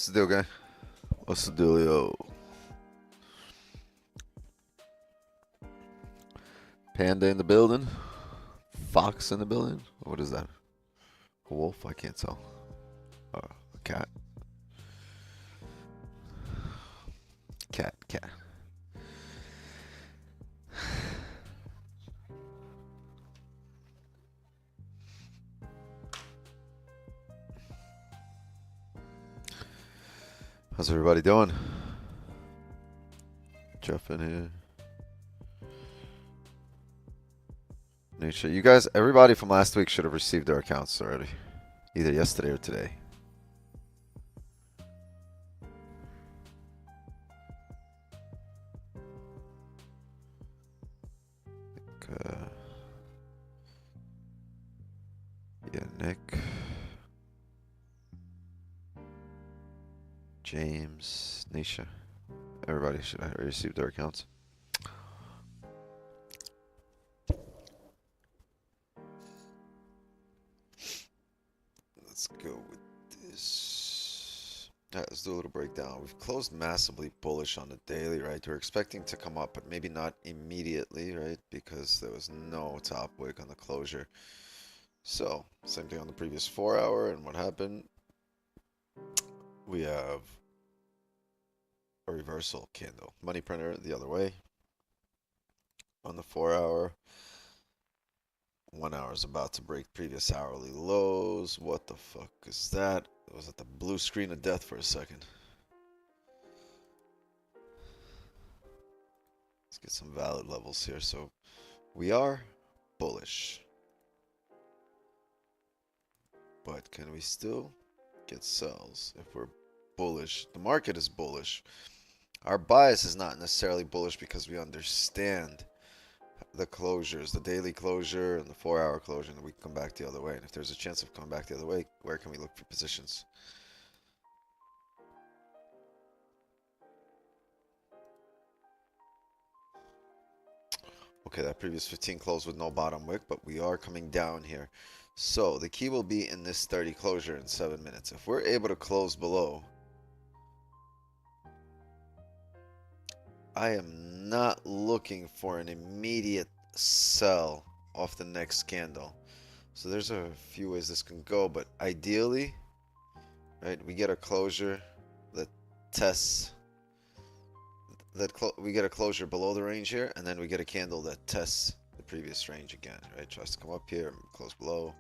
What's the deal, guy? What's the dealio? Panda in the building? Fox in the building? What is that? A wolf? I can't tell. A cat. Cat. How's everybody doing? Jeff in here. Nature. You guys, everybody from last week should have received their accounts already. Either yesterday or today. Yeah, Nick. James. Nisha. Everybody should have received their accounts. Let's go with this. Alright, let's do a little breakdown. We've closed massively bullish on the daily, right? We're expecting to come up, but maybe not immediately, right? Because there was no top wick on the closure. So, same thing on the previous 4 hour, and what happened? We have a reversal candle. Money printer the other way. On the 4 hour. 1 hour is about to break previous hourly lows. What the fuck is that? It was at the blue screen of death for a second. Let's get some valid levels here. So we are bullish. But can we still get sells if we're bullish? The market is bullish. Our bias is not necessarily bullish because we understand the closures, the daily closure and the 4 hour closure, and then we can come back the other way. And if there's a chance of coming back the other way, where can we look for positions? Okay, that previous 15 closed with no bottom wick, but we are coming down here. So the key will be in this 30 closure in 7 minutes. If we're able to close below, I am not looking for an immediate sell off the next candle. So there's a few ways this can go, but ideally, right, we get a closure that tests we get a closure below the range here, and then we get a candle that tests the previous range again, right? Tries to come up here, close below,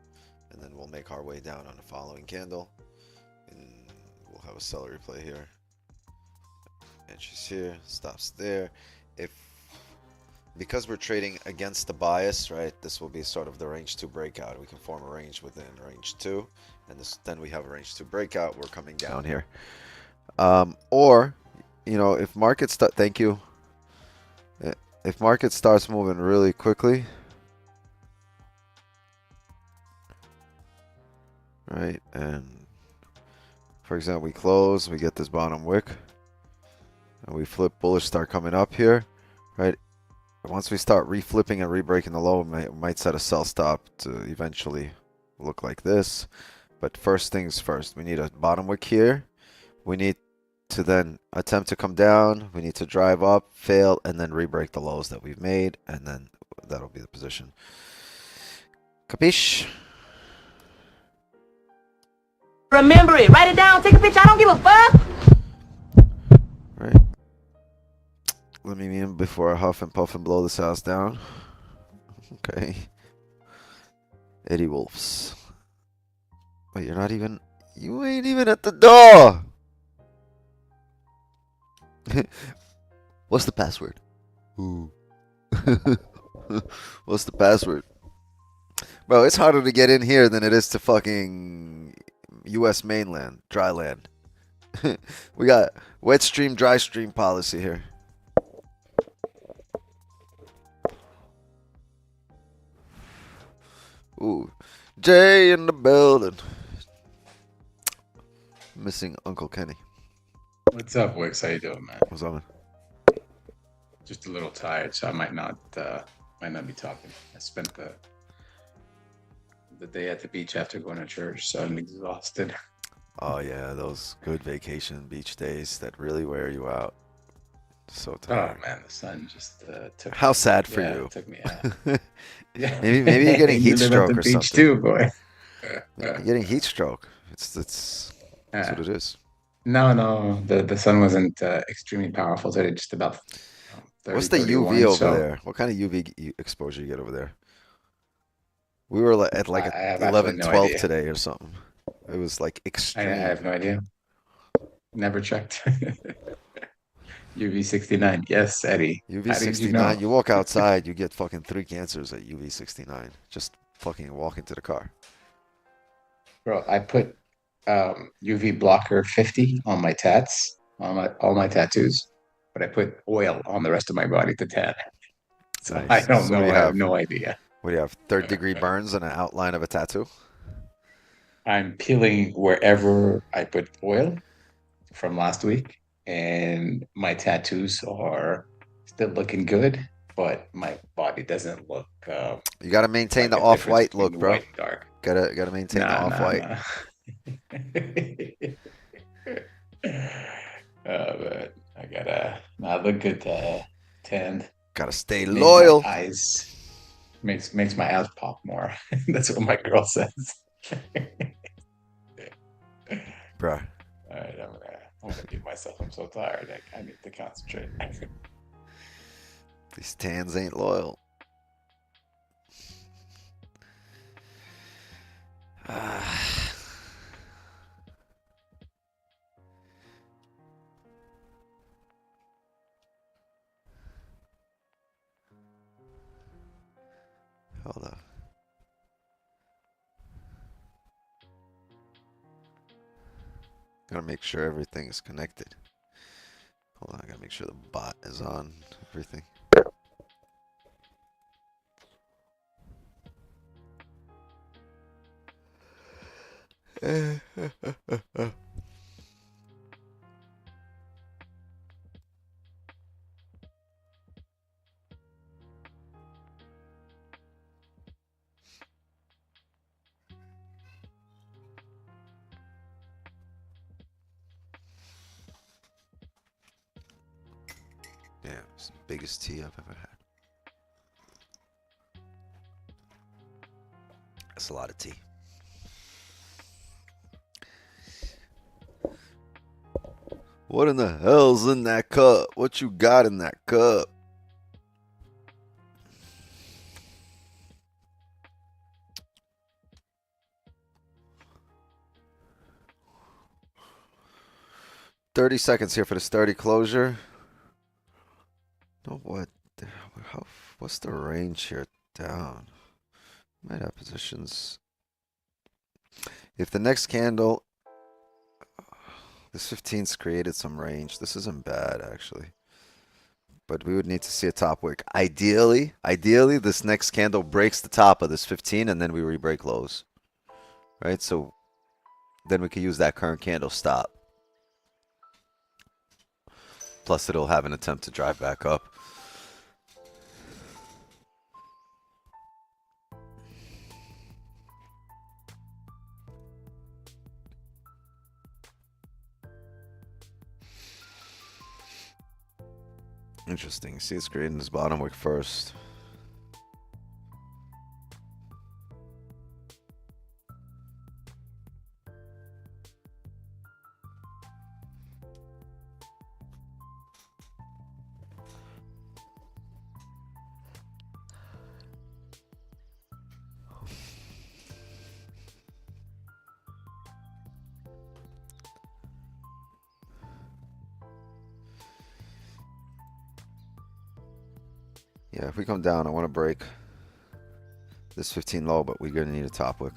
and then we'll make our way down on the following candle, and we'll have a seller replay here. Entries here, stops there. Because we're trading against the bias, right, this will be sort of the range 2 breakout. We can form a range within range 2, and then we have a range 2 breakout. We're coming down here. Or, you know, if market thank you. If market starts moving really quickly, right, and for example, we close, we get this bottom wick, and we flip bullish, start coming up here, right? Once we start reflipping and rebreaking the low, we might set a sell stop to eventually look like this. But first things first, we need a bottom wick here. We need to then attempt to come down. We need to drive up, fail, and then rebreak the lows that we've made, and then that'll be the position. Capiche? Remember it. Write it down. Take a picture. I don't give a fuck. Right. Let me in before I huff and puff and blow this house down. Okay. Eddie Wolfs. Wait, you ain't even at the door. What's the password? Ooh. What's the password? Bro, it's harder to get in here than it is to fucking US mainland, dry land. We got wet stream, dry stream policy here. Ooh, Jay in the building. Missing Uncle Kenny. What's up, Wix? How you doing, man? What's up, man? Just a little tired, so I might not be talking. I spent the day at the beach after going to church, so I'm exhausted. Oh yeah, those good vacation beach days that really wear you out. So Oh tired. man, the sun just took How me. sad for Yeah, you. took me out. Yeah, Maybe you're getting heat you live at stroke the or beach something. too, boy. You're getting heat stroke. That's Uh, what it is. no, no, the sun wasn't extremely powerful today, just about What's 30, the UV 31. over So there? What kind of UV exposure you get over there? We were at like I a have absolutely 11, no 12 idea. today or something. It was like I extreme. have no idea. Never checked. UV 69. Yes, Eddie. UV How did you 69, know? you walk outside, you get fucking 3 cancers at UV 69. Just fucking walk into the car. Bro, I put UV blocker 50 on my tats, on my all my tattoos, but I put oil on the rest of my body to tan. So I Nice. don't So what do know. you I have have? no idea. What do you have? Third degree burns and an outline of a tattoo? I'm peeling wherever I put oil from last week, and my tattoos are still looking good, but my body doesn't look You gotta maintain like the a difference off-white between look, the bro. white and dark. Gotta maintain the Nah, nah, off-white. nah. But I look good tanned. Gotta stay Makes my loyal. eyes makes my eyes pop more. That's what my girl says. Bruh. All right, I'm gonna beat myself. I'm so tired. I need to concentrate. These tans ain't loyal. Hold on. Gotta make sure everything is connected. Hold on, I gotta make sure the bot is on everything. Damn, it's the biggest tea I've ever had. That's a lot of tea. What in the hell's in that cup? What you got in that cup? $30 here for the sturdy closure. Oh, what? How? What's the range here? Down. Might have positions. If the next candle, this 15's created some range. This isn't bad actually, but we would need to see a top wick. Ideally, this next candle breaks the top of this 15, and then we re-break lows, right? So then we could use that current candle stop. Plus, it'll have an attempt to drive back up. Interesting. See, it's creating this bottom wick first. Yeah, if we come down, I want to break this 15 low, but we're going to need a top wick.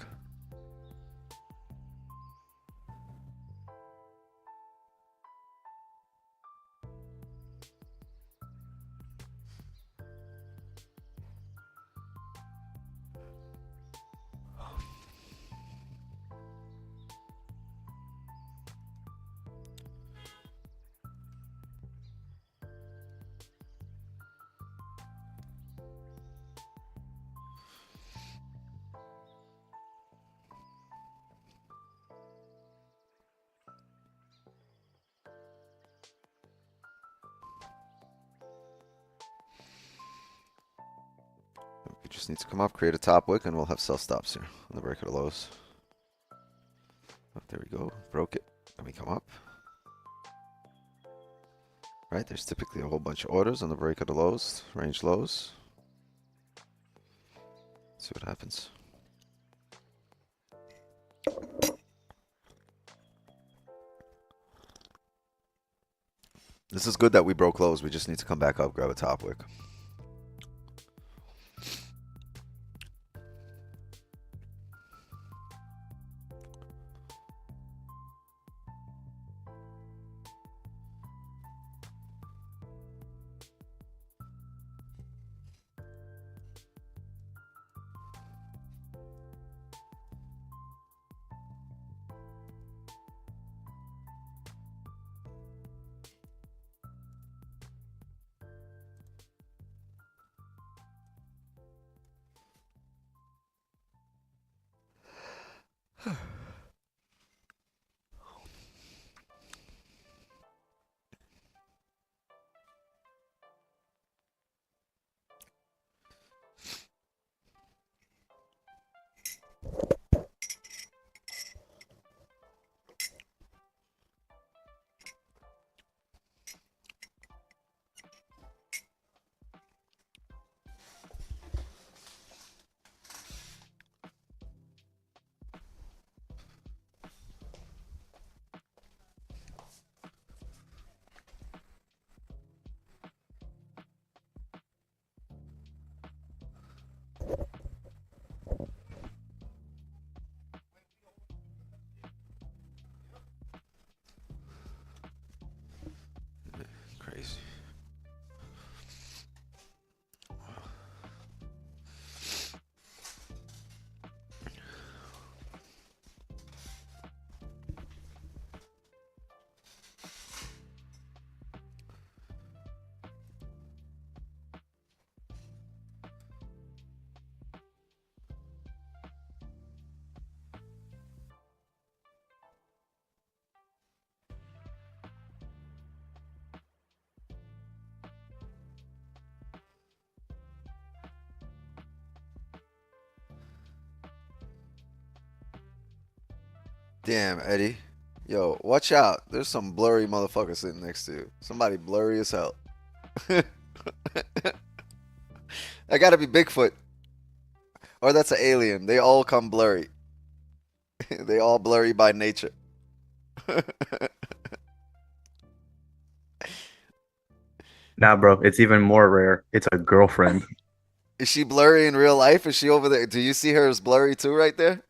We just need to come up, create a top wick, and we'll have sell stops here on the break of the lows. Oh, there we go. Broke it. Let me come up. Right, there's typically a whole bunch of orders on the break of the lows, range lows. See what happens. This is good that we broke lows. We just need to come back up, grab a top wick. Crazy. Damn, Eddie. Yo, watch out. There's some blurry motherfucker sitting next to you. Somebody blurry as hell. That gotta be Bigfoot. Or that's an alien. They all come blurry. They all blurry by nature. Nah, bro, it's even more rare. It's a girlfriend. Is she blurry in real life? Is she over there? Do you see her as blurry too right there?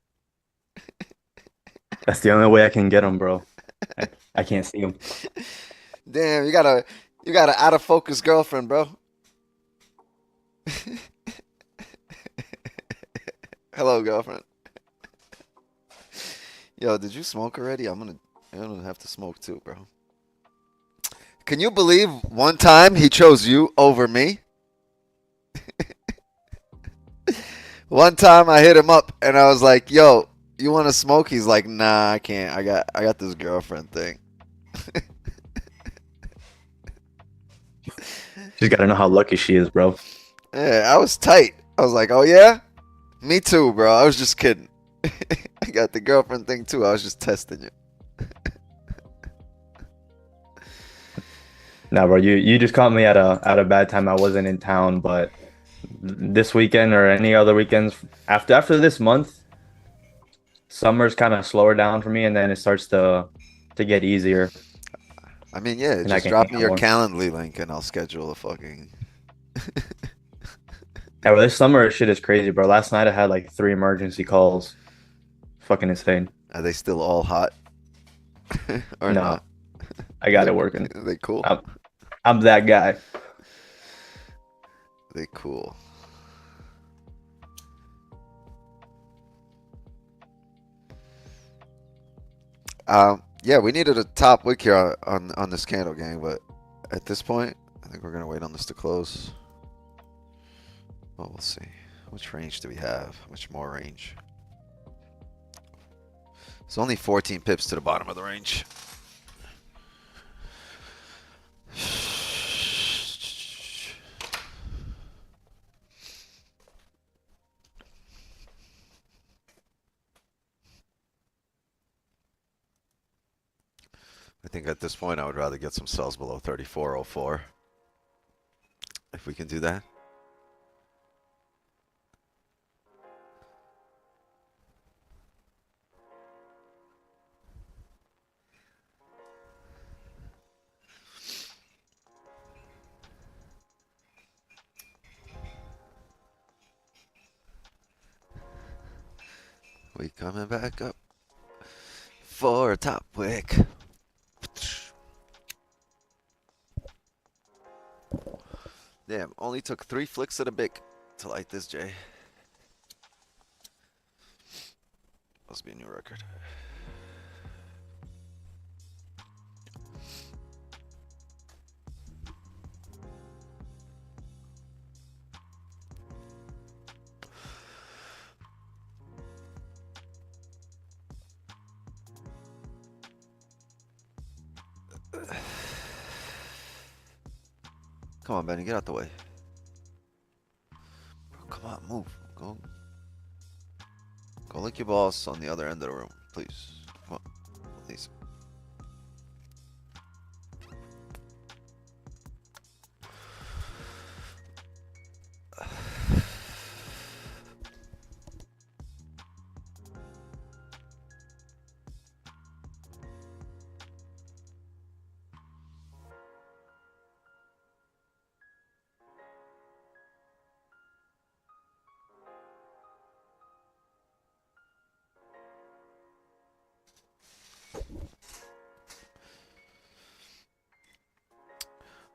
That's the only way I can get them, bro. I can't see them. Damn, you got a out of focus girlfriend, bro. Hello, girlfriend. Yo, did you smoke already? I'm gonna have to smoke too, bro. Can you believe one time he chose you over me? One time I hit him up and I was like, "Yo, you want to smoke?" He's like, "Nah, I can't. I got this girlfriend thing." She's got to know how lucky she is, bro. Yeah, I was tight. I was like, "Oh yeah, me too, bro." I was just kidding. I got the girlfriend thing too. I was just testing you. Nah, bro, you just caught me at a bad time. I wasn't in town, but this weekend or any other weekends after this month, summer's kind of slower down for me, and then it starts to get easier. I mean, yeah, And I just can drop hang me out your more. Calendly link and I'll schedule a fucking. Yeah, bro, this summer shit is crazy, bro. Last night I had like 3 emergency calls. Fucking insane. Are they still all hot? Or No, not? I got it working. Are they cool? I'm that guy. They cool. Yeah, we needed a top wick here on this candle, gang, but at this point, I think we're gonna wait on this to close. Well, we'll see. Which range do we have? Much more range. It's only 14 pips to the bottom of the range. I think at this point I would rather get some sells below 34.04. If we can do that. We coming back up for a top wick. Damn, only took 3 flicks of the bic to light this J. Must be a new record. Come on, Benny, get out the way. Come on, move. Go lick your boss on the other end of the room, please. Come on, please.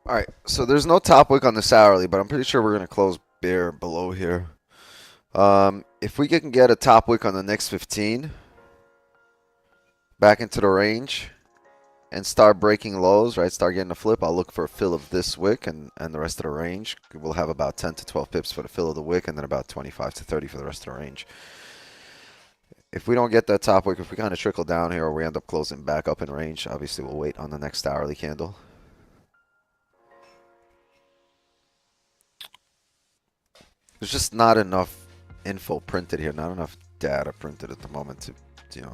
All right, so there's no top wick on this hourly, but I'm pretty sure we're going to close bear below here. If we can get a top wick on the next 15, back into the range, and start breaking lows, right, start getting a flip, I'll look for a fill of this wick and the rest of the range. We'll have about 10 to 12 pips for the fill of the wick, and then about 25 to 30 for the rest of the range. If we don't get that top wick, if we kind of trickle down here or we end up closing back up in range, obviously we'll wait on the next hourly candle. There's just not enough info printed here, not enough data printed at the moment to you know,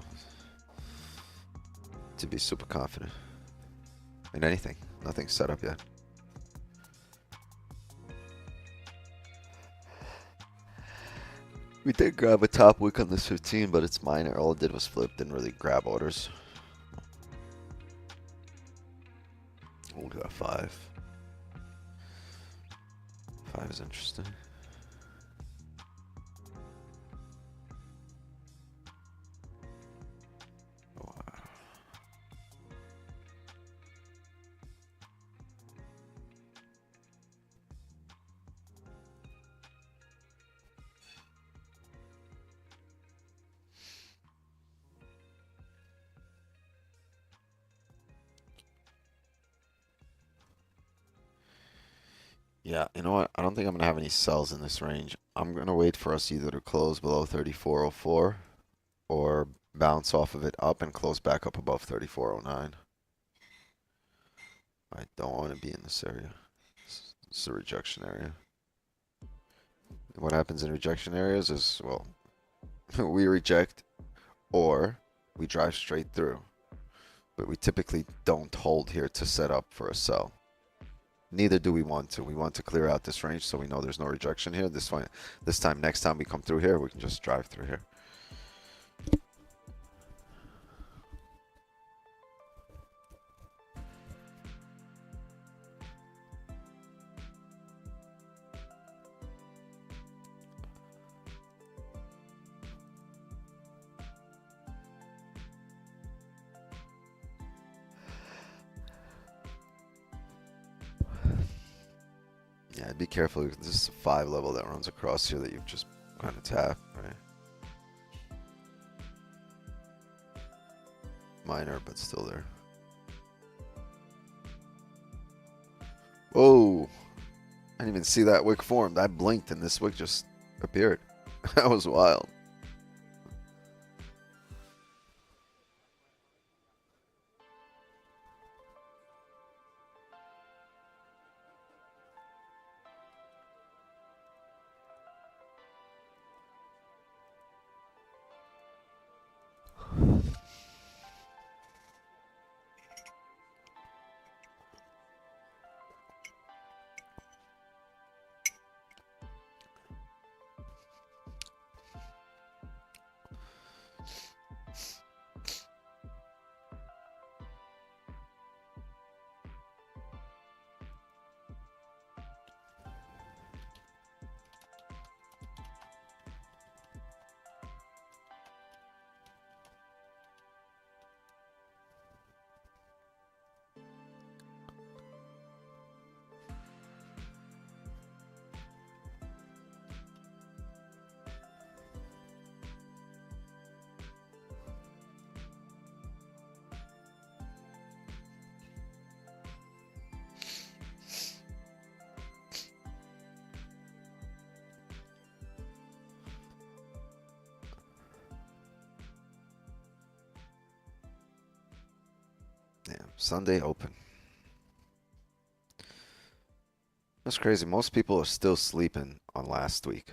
to be super confident in anything. Nothing's set up yet. We did grab a top wick on this 15, but it's minor. All it did was flip, didn't really grab orders. We'll go 5. 5 is interesting. Yeah, you know what? I don't think I'm going to have any sells in this range. I'm going to wait for us either to close below 34.04 or bounce off of it up and close back up above 34.09. I don't want to be in this area. It's a rejection area. What happens in rejection areas is, well, we reject or we drive straight through. But we typically don't hold here to set up for a sell. Neither do we want to. We want to clear out this range so we know there's no rejection here. This time, next time we come through here, we can just drive through here. Yeah, be careful. This is a 5 level that runs across here that you've just kind of tapped, right? Minor, but still there. Whoa! I didn't even see that wick formed. I blinked and this wick just appeared. That was wild. Sunday open. That's crazy. Most people are still sleeping on last week.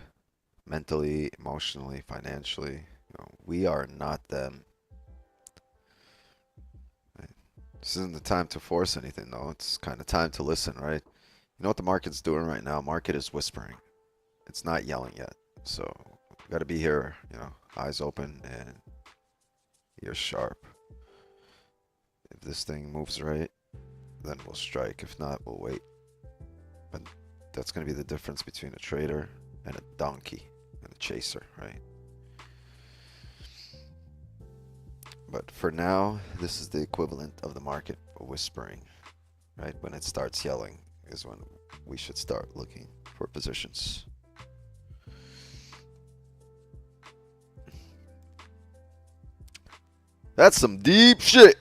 Mentally, emotionally, financially. You know, we are not them. Right? This isn't the time to force anything, though. It's kind of time to listen, right? You know what the market's doing right now? Market is whispering. It's not yelling yet. So you got to be here, you know, eyes open and ears sharp. If this thing moves right, then we'll strike. If not, we'll wait. But that's going to be the difference between a trader and a donkey and a chaser, right? But for now, this is the equivalent of the market whispering, right? When it starts yelling is when we should start looking for positions. That's some deep shit.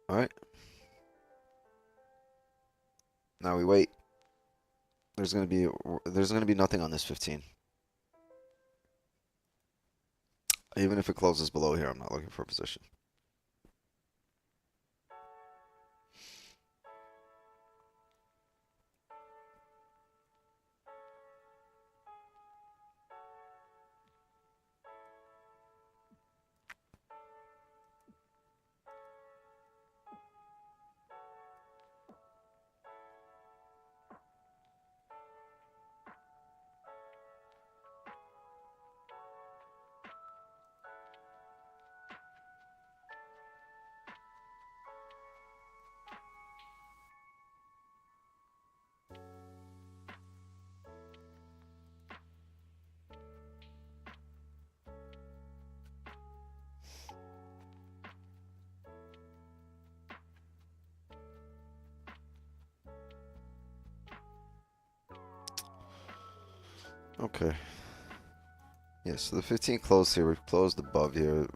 All right. Now we wait. There's gonna be nothing on this 15. Even if it closes below here, I'm not looking for a position. Okay. Yeah, so the 15 closed here. We've closed above here.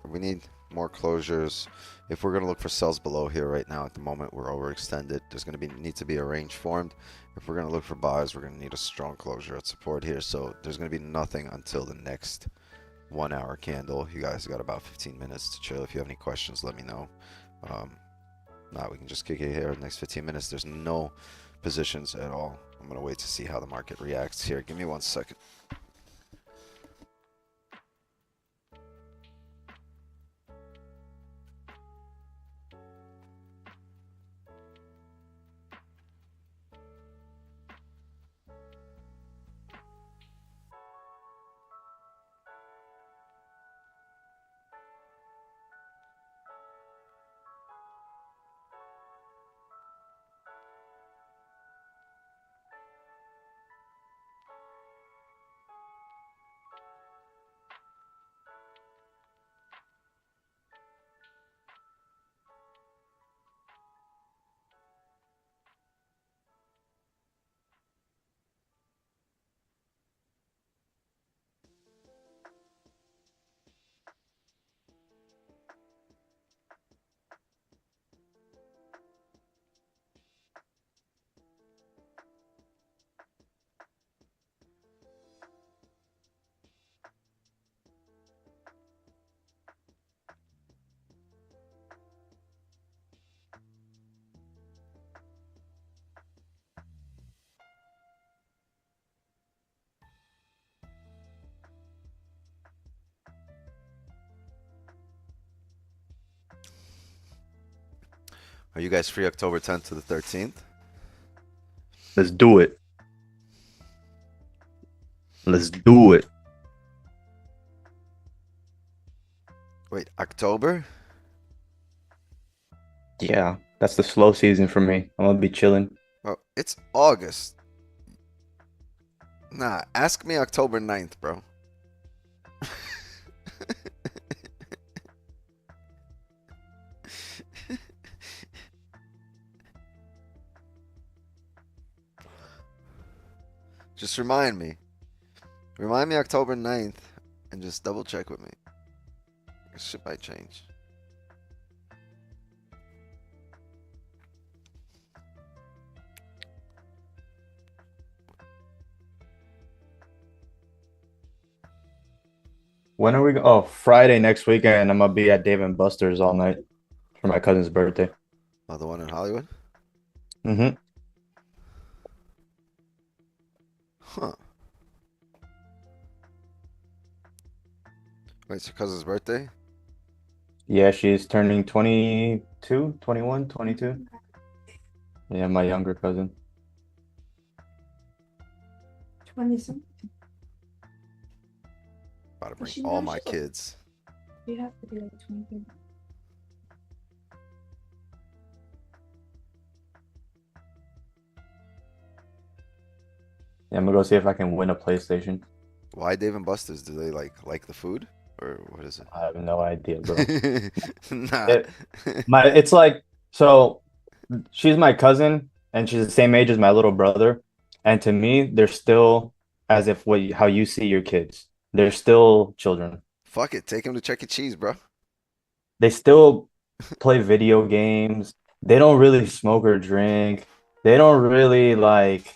We need more closures. If we're gonna look for sells below here right now, at the moment we're overextended. There's gonna need to be a range formed. If we're gonna look for buys, we're gonna need a strong closure at support here. So there's gonna be nothing until the next 1 hour candle. You guys got about 15 minutes to chill. If you have any questions, let me know. Now we can just kick it here in the next 15 minutes. There's no positions at all. I'm gonna wait to see how the market reacts here. Give me 1 second. Are you guys free October 10th to the 13th? Let's do it. Let's do it. Wait, October? Yeah, that's the slow season for me. I'm gonna be chilling. Bro, it's August. Nah, ask me October 9th, bro. Just remind me. Remind me October 9th and just double check with me. Shit might change. When are we? Oh, Friday next weekend. I'm gonna be at Dave and Buster's all night for my cousin's birthday. Oh, the one in Hollywood? Mm-hmm. Huh. Wait, it's your cousin's birthday? Yeah, she's turning 22, 21, 22. Yeah, my younger cousin. 20-something. About to bring She all knows my she's a- kids. You have to be like 23. Yeah, I'm gonna go see if I can win a PlayStation. Why Dave and Buster's? Do they like the food? Or what is I have no idea, bro. it? Nah. It's like, so she's my cousin and she's the same age as my little brother. And to me, they're still as if how you see your kids. They're still children. Fuck it. Take him to Chuck E. Cheese, bro. They still play video games. They don't really smoke or drink. They don't really like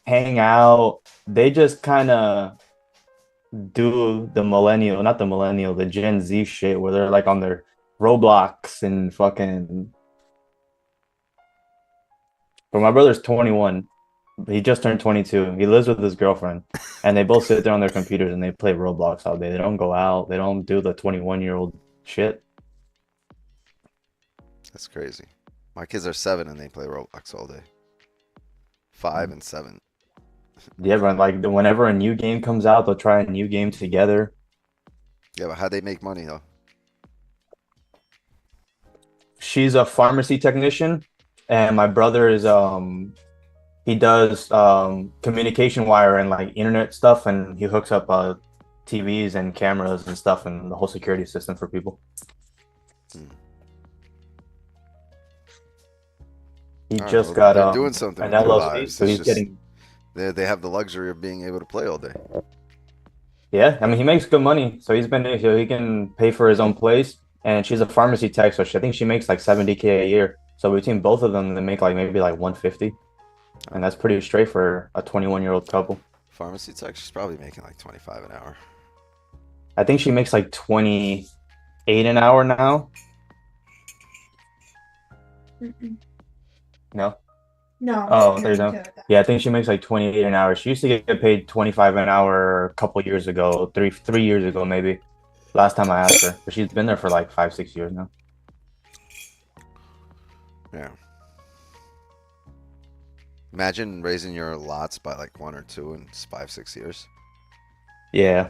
hang out. They just kind of do the Gen Z shit where they're like on their Roblox and fucking. But my brother's 21. He just turned 22. He lives with his girlfriend, and they both sit there on their computers and they play Roblox all day. They don't go out. They don't do the 21-year-old shit. That's crazy. My kids are 7 and they play Roblox all day. 5 and 7. Yeah, but like whenever a new game comes out, they'll try a new game together. Yeah, but how they make money though? She's a pharmacy technician, and my brother is he does communication wire and like internet stuff, and he hooks up TVs and cameras and stuff and the whole security system for people. He All right, just well, got they're doing something an with their LLC, lives. so It's he's just getting. they have the luxury of being able to play all day. Yeah, I mean he makes good money, so he can pay for his own place, and she's a pharmacy tech, so I think she makes like 70K a year. So between both of them, they make like maybe like 150, and that's pretty straight for a 21-year-old couple. Pharmacy tech, she's probably making like 25 an hour. I think she makes like 28 an hour now. Mm-mm. No. No. Oh, no, there's you no. can't. Yeah, I think she makes like 28 an hour. She used to get paid 25 an hour a couple years ago, three years ago maybe. Last time I asked her, but she's been there for like 5-6 years now. Yeah. Imagine raising your lots by like 1 or 2 in 5-6 years. Yeah.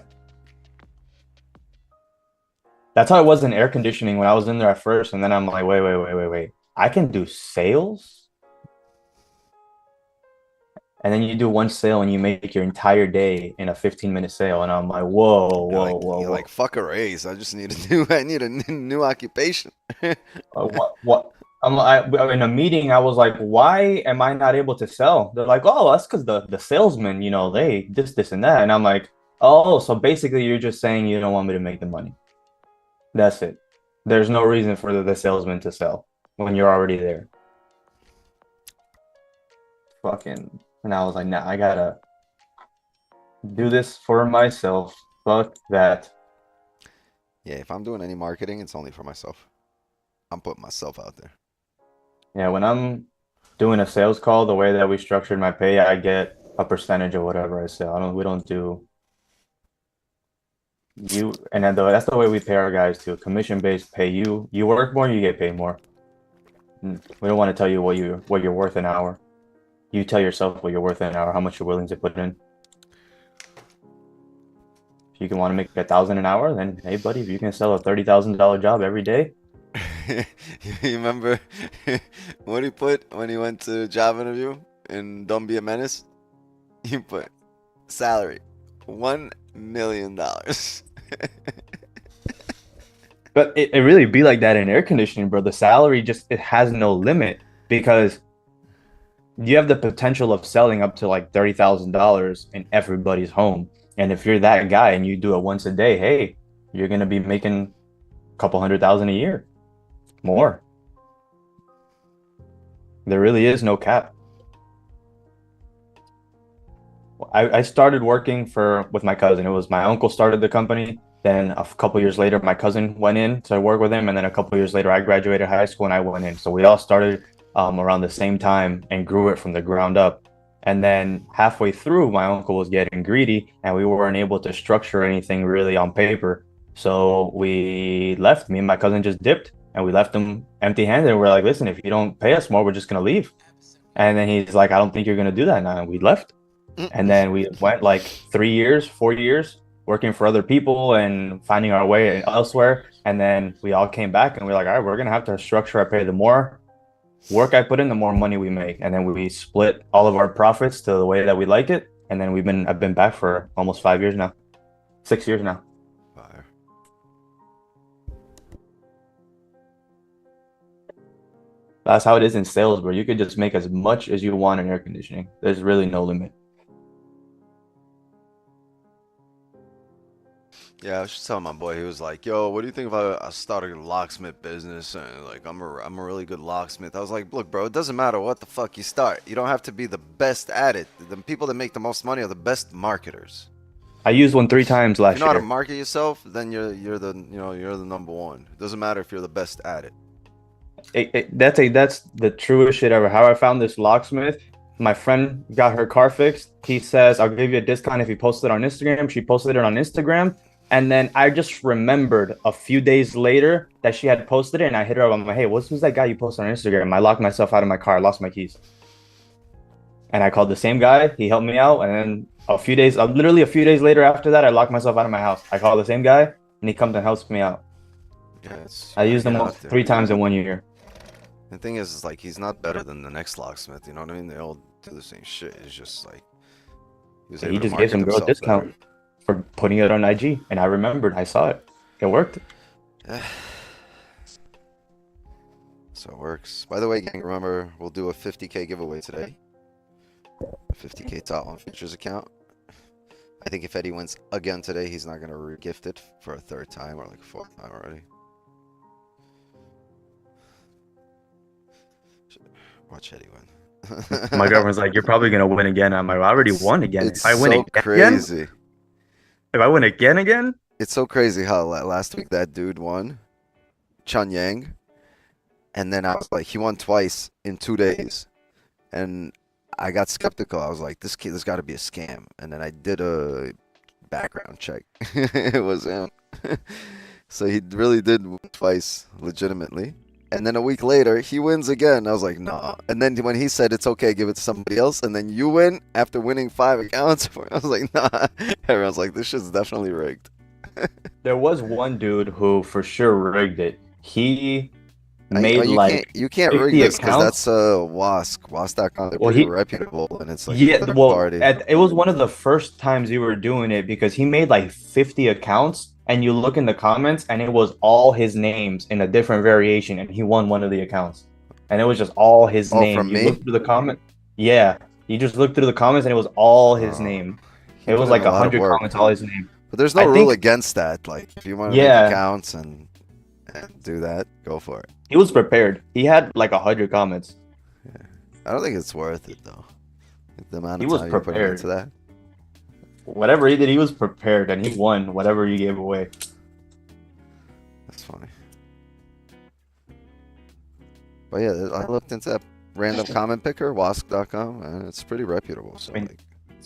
That's how it was in air conditioning when I was in there at first, and then I'm like, wait. I can do sales? And then you do one sale and you make your entire day in a 15-minute sale, and I'm like, You're like, fuck a raise. I just need a new occupation. What? In a meeting, I was like, why am I not able to sell? They're like, oh, that's because the salesmen, they this and that. And I'm like, oh, so basically you're just saying you don't want me to make the money. That's it. There's no reason for the salesman to sell when you're already there. Fucking. And I was like, nah, I gotta do this for myself. Fuck that. Yeah, if I'm doing any marketing, it's only for myself. I'm putting myself out there. Yeah, when I'm doing a sales call, the way that we structured my pay, I get a percentage of whatever I sell. We don't do you, and then that's the way we pay our guys too. Commission-based pay. You work more, you get paid more. We don't want to tell you what you're worth an hour. You tell yourself what you're worth an hour, how much you're willing to put in. If you can want to make $1,000 an hour, then hey, buddy, if you can sell a $30,000 job every day, You remember what he put when he went to job interview in Don't Be a Menace? He put salary $1 million. but it really be like that in air conditioning, bro. The salary just it has no limit because you have the potential of selling up to like $30,000 in everybody's home. And if you're that guy and you do it once a day, hey, you're gonna be making a couple $100,000 a year. More. There really is no cap. I started working with my cousin. It was my uncle started the company. Then a couple years later, my cousin went in to work with him. And then a couple years later, I graduated high school and I went in. So we all started around the same time and grew it from the ground up. And then halfway through, my uncle was getting greedy and we weren't able to structure anything really on paper. So we left. Me and my cousin just dipped. And we left him empty-handed. And we're like, listen, if you don't pay us more, we're just going to leave. And then he's like, I don't think you're going to do that now. And we left. And then we went like 3 years, 4 years, working for other people and finding our way elsewhere. And then we all came back and we're like, all right, we're going to have to structure our pay. The more work I put in, the more money we make. And then we split all of our profits to the way that we like it. And then I've been back for almost 5 years now, 6 years now. That's how it is in sales, bro. You could just make as much as you want in air conditioning. There's really no limit. Yeah, I was just telling my boy, he was like, yo, what do you think if I started a locksmith business and like I'm a really good locksmith? I was like, look, bro, it doesn't matter what the fuck you start. You don't have to be the best at it. The people that make the most money are the best marketers. I used one 3 times last If you know how year. to market yourself, then you're the number one. It doesn't matter if you're the best at it. That's the truest shit ever. How I found this locksmith, my friend got her car fixed. He says, I'll give you a discount if you post it on Instagram. She posted it on Instagram. And then I just remembered a few days later that she had posted it. And I hit her up. I'm like, hey, who's that guy you posted on Instagram? I locked myself out of my car. I lost my keys. And I called the same guy. He helped me out. And then literally a few days later after that, I locked myself out of my house. I called the same guy and he comes and helps me out. Yeah, I used them 3 times in 1 year. The thing is like he's not better than the next locksmith. You know what I mean? They all do the same shit. It's just like he just gave some girl a discount for putting it on IG, and I remembered. I saw it. It worked. So it works. By the way, gang, remember we'll do a 50K giveaway today. A 50K top on futures account. I think if Eddie wins again today, he's not gonna re-gift it for a 3rd time or like a 4th time already. Watch Eddie win. My girlfriend's like, you're probably gonna win again. I'm like, I already won again. It's if I win so again, crazy. if I win again, It's so crazy how last week that dude won, Chun Yang, and then I was like, he won twice in 2 days, and I got skeptical. I was like, this got to be a scam, and then I did a background check. It was him. So he really did win twice, legitimately. And then a week later, he wins again. I was like, nah. And then when he said it's okay, give it to somebody else, and then you win after winning 5 accounts, I was like, nah. Everyone's like, this shit's definitely rigged. there was one dude who for sure rigged it. He made you can't rig this because that's WASC, WASC.com. They're pretty reputable, and it's like it was one of the first times you were doing it because he made like 50 accounts. And you look in the comments, and it was all his names in a different variation, and he won one of the accounts. And it was just all his name. From me? Look through the comment. Yeah, you just looked through the comments, and it was all his name. It was like 100 comments, all his name. But there's no rule against that. Like, if you want to make accounts and do that, go for it. He was prepared. He had like 100 comments. Yeah. I don't think it's worth it though. The amount of time you put into that. Whatever he did, he was prepared, and he won whatever you gave away. That's funny. But yeah, I looked into that random comment picker, wasc.com, and it's pretty reputable. So,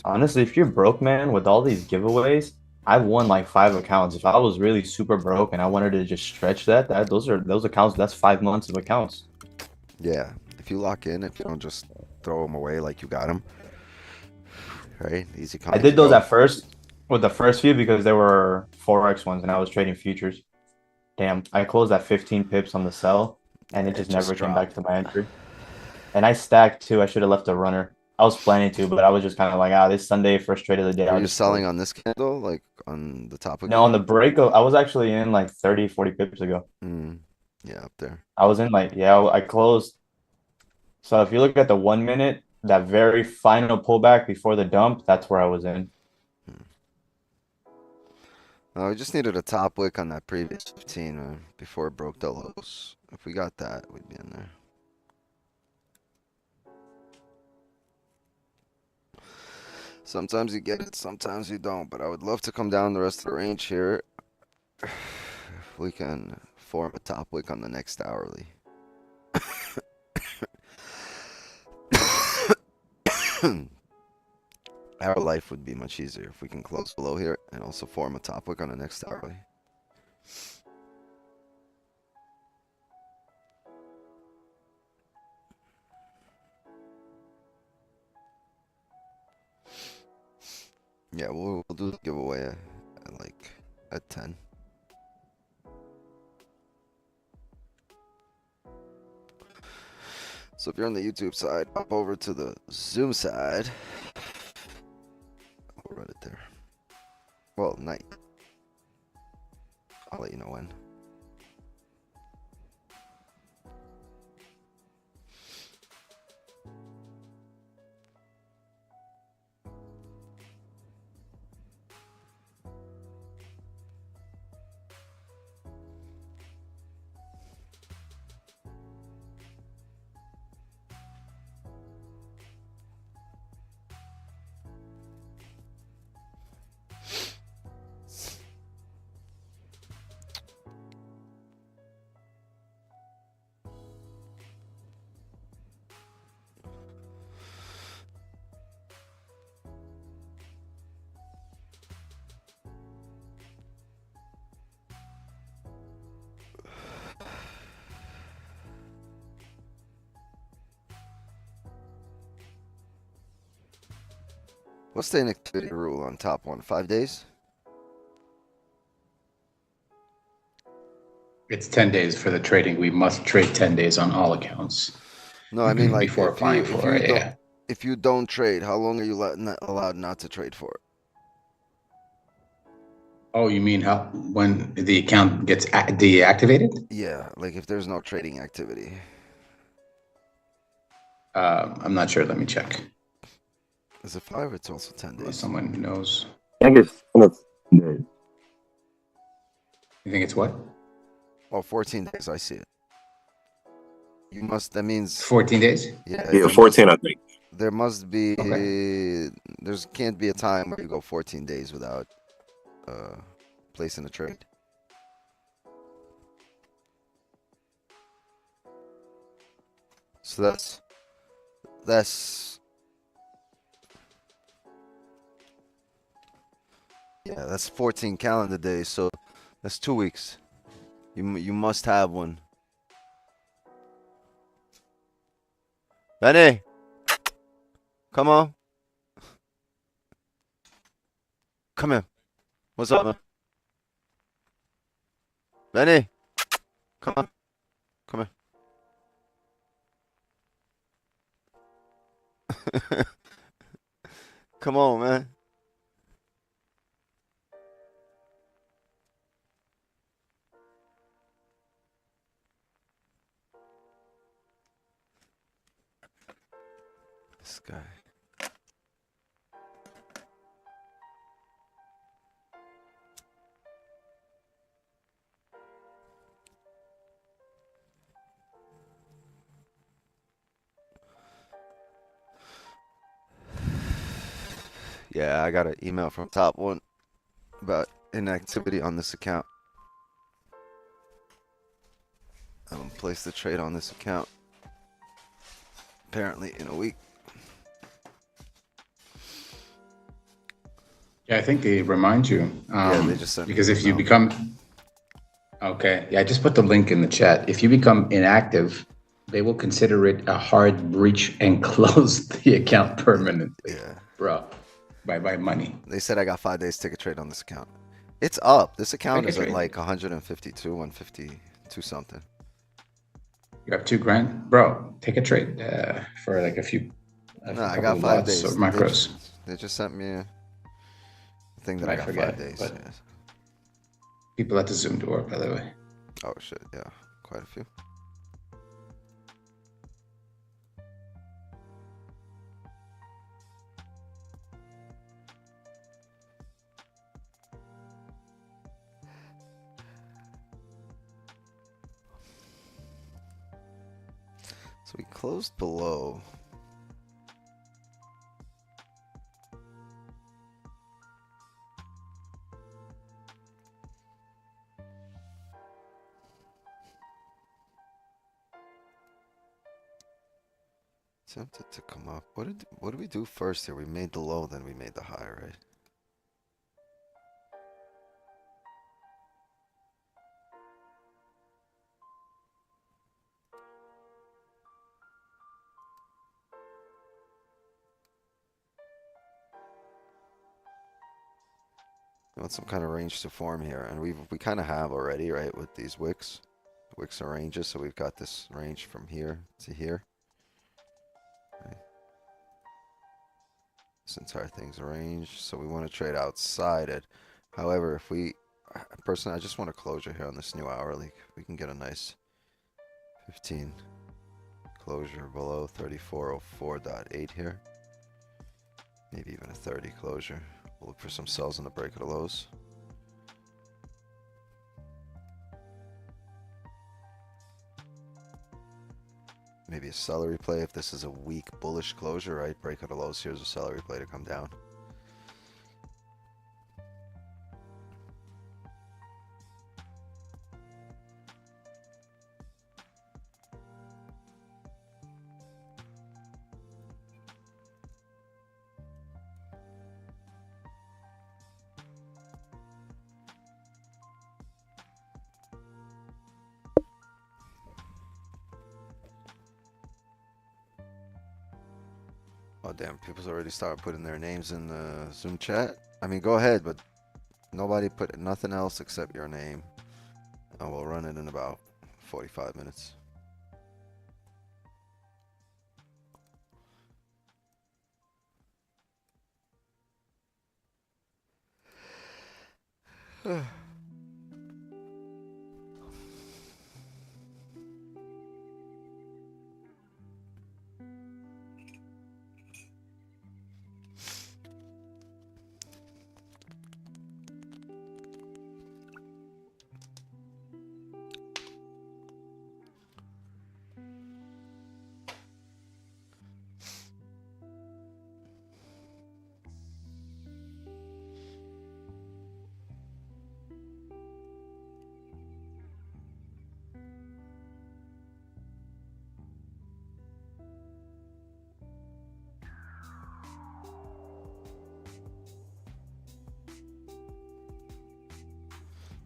honestly, if you're broke, man, with all these giveaways, I've won like 5 accounts. If I was really super broke and I wanted to just stretch those accounts, that's 5 months of accounts. Yeah, if you lock in, if you don't just throw them away like you got them. Right, easy. I did those at first. With the first few because they were Forex ones and I was trading futures. Damn, I closed at 15 pips on the sell and it just never came back to my entry. And I stacked too. I should have left a runner. I was planning to, but I was just kind of like, this Sunday, first trade of the day. Are I'll you just selling close. on this candle, like on the top of No, on the break, I was actually in like 30, 40 pips ago. Yeah, up there. I was in like, I closed. So if you look at the 1 minute, that very final pullback before the dump, that's where I was in. We just needed a top wick on that previous 15 before it broke the lows. If we got that, we'd be in there. Sometimes you get it, sometimes you don't. But I would love to come down the rest of the range here. If we can form a top wick on the next hourly. Our life would be much easier if we can close below here and also form a top wick on the next hourly. Yeah, we'll do the giveaway at 10. So if you're on the YouTube side, hop over to the Zoom side. I'll run it there. Well, night. I'll let you know when. What's the inactivity rule on top one? 5 days? It's 10 days for the trading. We must trade 10 days on all accounts. No, I mean like before applying for it. Yeah. If you don't trade, how long are you allowed not to trade for? Oh, you mean when the account gets deactivated? Yeah, like if there's no trading activity. I'm not sure. Let me check. Is it 5 or it's also 10 days? Someone knows. I think it's 10 days. You think it's what? Oh, 14 days. I see it. You must. That means 14 days. Yeah, 14, I think. There must be. Okay. There can't be a time where you go 14 days without placing a trade. So that's. Yeah, that's 14 calendar days. So that's 2 weeks. You must have one. Benny, come on. Come here. What's up, man? Benny, come on. Come here. Come on, man. This guy. Yeah, I got an email from Top One about inactivity on this account. I'm gonna place the trade on this account. Apparently in a week. Yeah, I think they remind you. Yeah, they just sent me because an if you email. become okay, yeah, I just put the link in the chat. If you become inactive, they will consider it a hard breach and close the account permanently. Yeah. Bro. Bye money. They said I got 5 days ticket trade on this account. It's up. This account Ticket is at trade. like 152, 152 something. You have $2,000, bro. Take a trade for like a few. No, I couple got of 5 lots days. of macros. They just sent me a thing that Might I got forget, 5 days. but- Yes. People at the Zoom door, by the way. Oh shit, yeah, quite a few. So we closed below. Tempted to come up. What did we do first here? We made the low, then we made the high, right? You want some kind of range to form here, and we kind of have already, right, with these wicks. Wicks are ranges, so we've got this range from here to here. Right. This entire thing's a range, so we want to trade outside it. However, if we, personally, I just want a closure here on this new hourly. We can get a nice 15 closure below 3404.8 here. Maybe even a 30 closure. We'll look for some sells in the break of the lows. Maybe a seller replay if this is a weak bullish closure, right? Break of the lows, here's a seller replay to come down. Oh damn, people's already started putting their names in the Zoom chat. I mean, go ahead, but nobody put nothing else except your name. And we'll run it in about 45 minutes.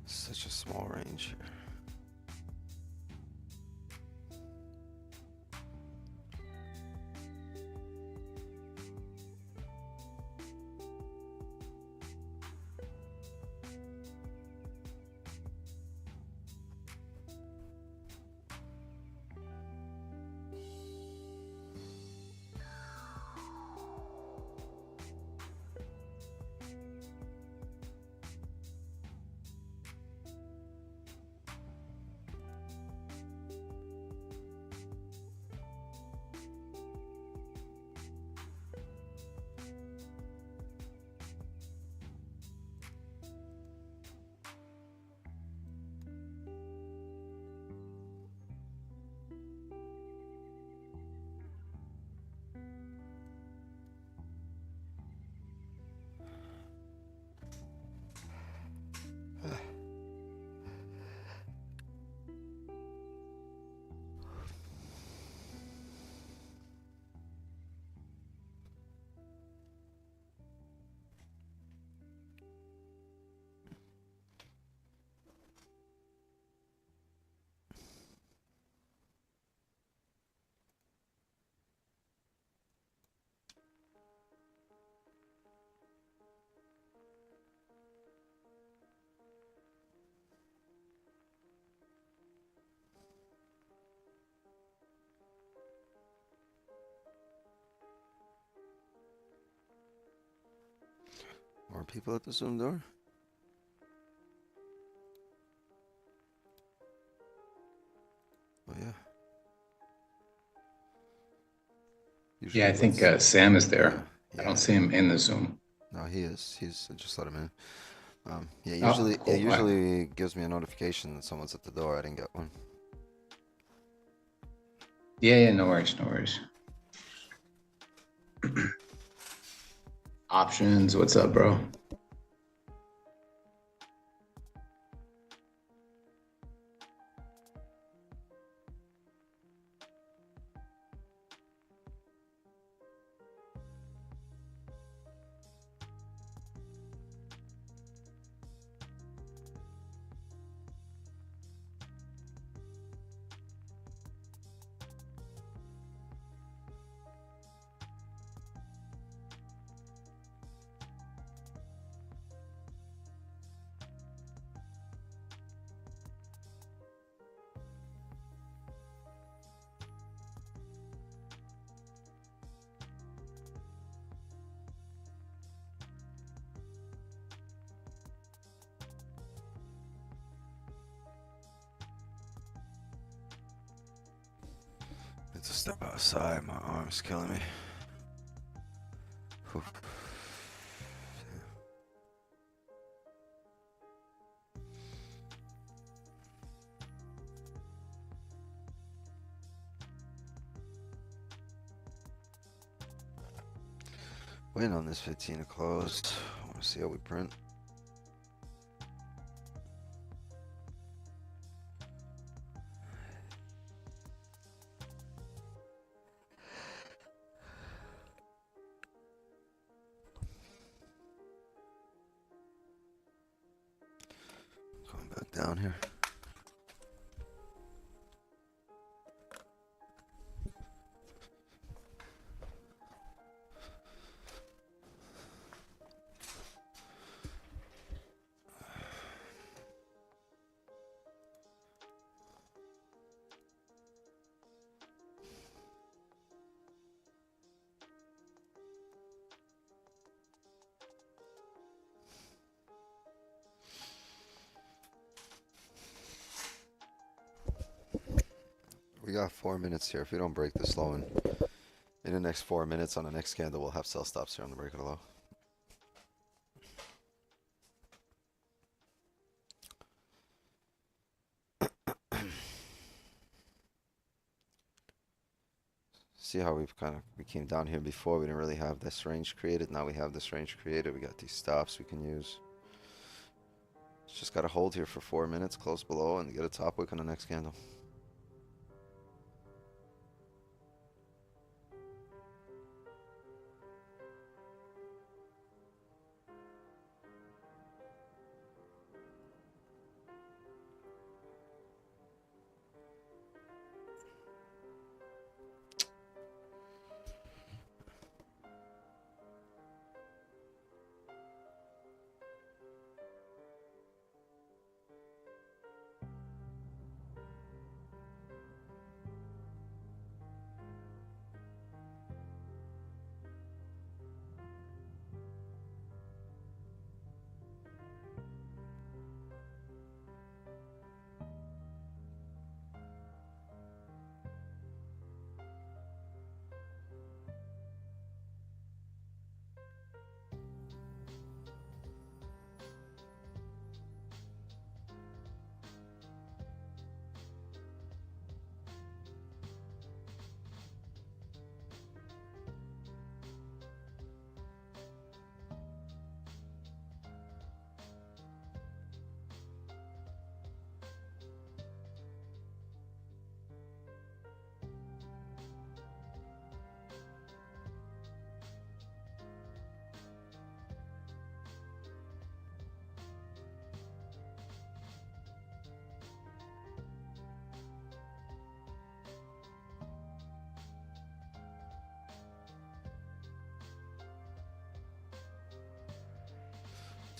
Such a small range here. More people at the Zoom door? Oh, yeah. Yeah, I Usually think lets- Sam is there. yeah, I don't see him in the Zoom. No, he is. I just let him in. Yeah, Oh, usually cool. it usually gives me a notification that someone's at the door. I didn't get one. Yeah, no worries, no worries. Options, what's up, bro? It's a step outside. My arm's killing me. Whew. Waiting on this 15 to close. I want to see how we print. Going back down here. We got 4 minutes here. If we don't break this low in the next 4 minutes on the next candle, we'll have sell stops here on the break of the low. See how we came down here before. We didn't really have this range created. Now we have this range created. We got these stops we can use. Just got to hold here for 4 minutes, close below, and get a top wick on the next candle.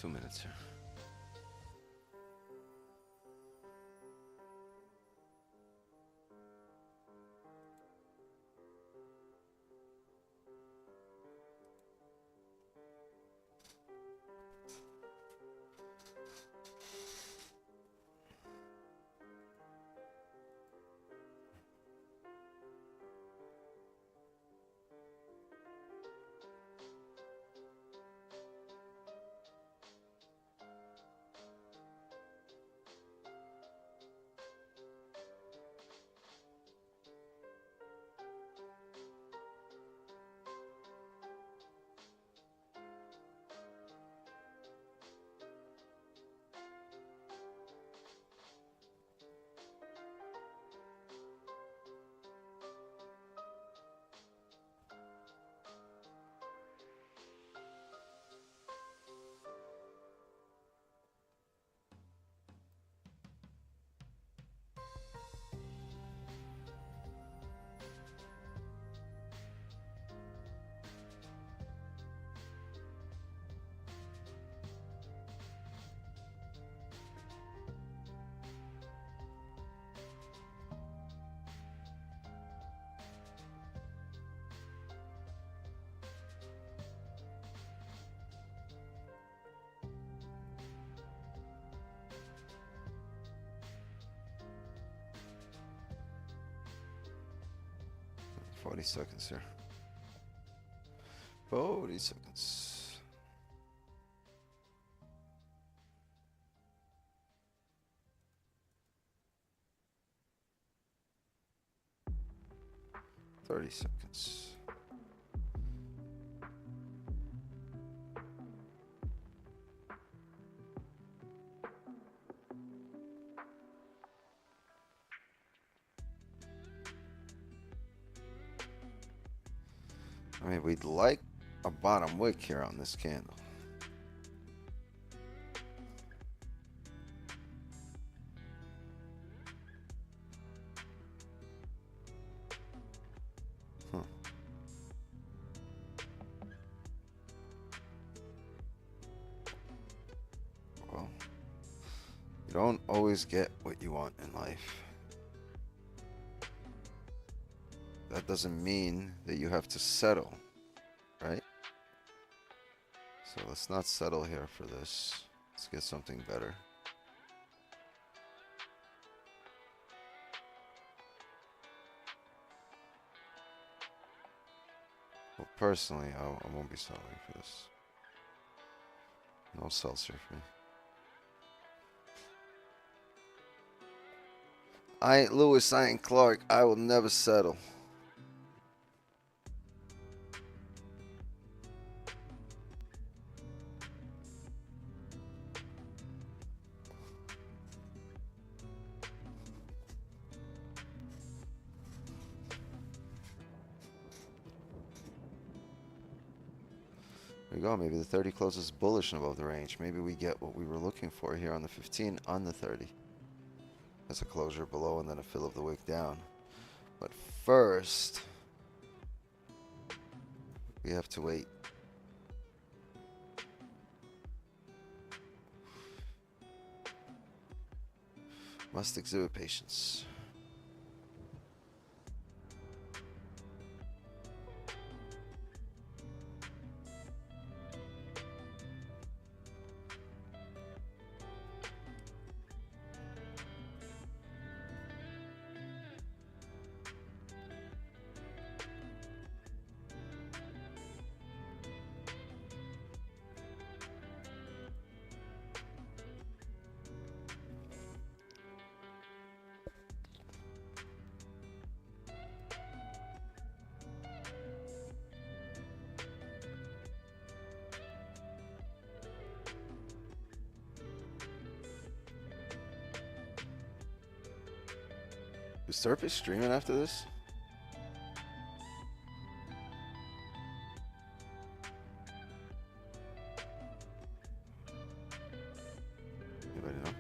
Two minutes here. 40 seconds here. 40 seconds. Thirty seconds. I mean, we'd like a bottom wick here on this candle. Huh. Well, you don't always get what you want in life. That doesn't mean that you have to settle, right? So let's not settle here for this. Let's get something better. Well, personally, I won't be selling for this. No sells here for me. I ain't Lewis, I ain't Clark. I will never settle. There we go. Maybe the 30 closes bullish and above the range. Maybe we get what we were looking for here on the 15 on the 30. As a closure below and then a fill of the wick down. But first, we have to wait. Must exhibit patience. Is Surface streaming after this? Anybody know?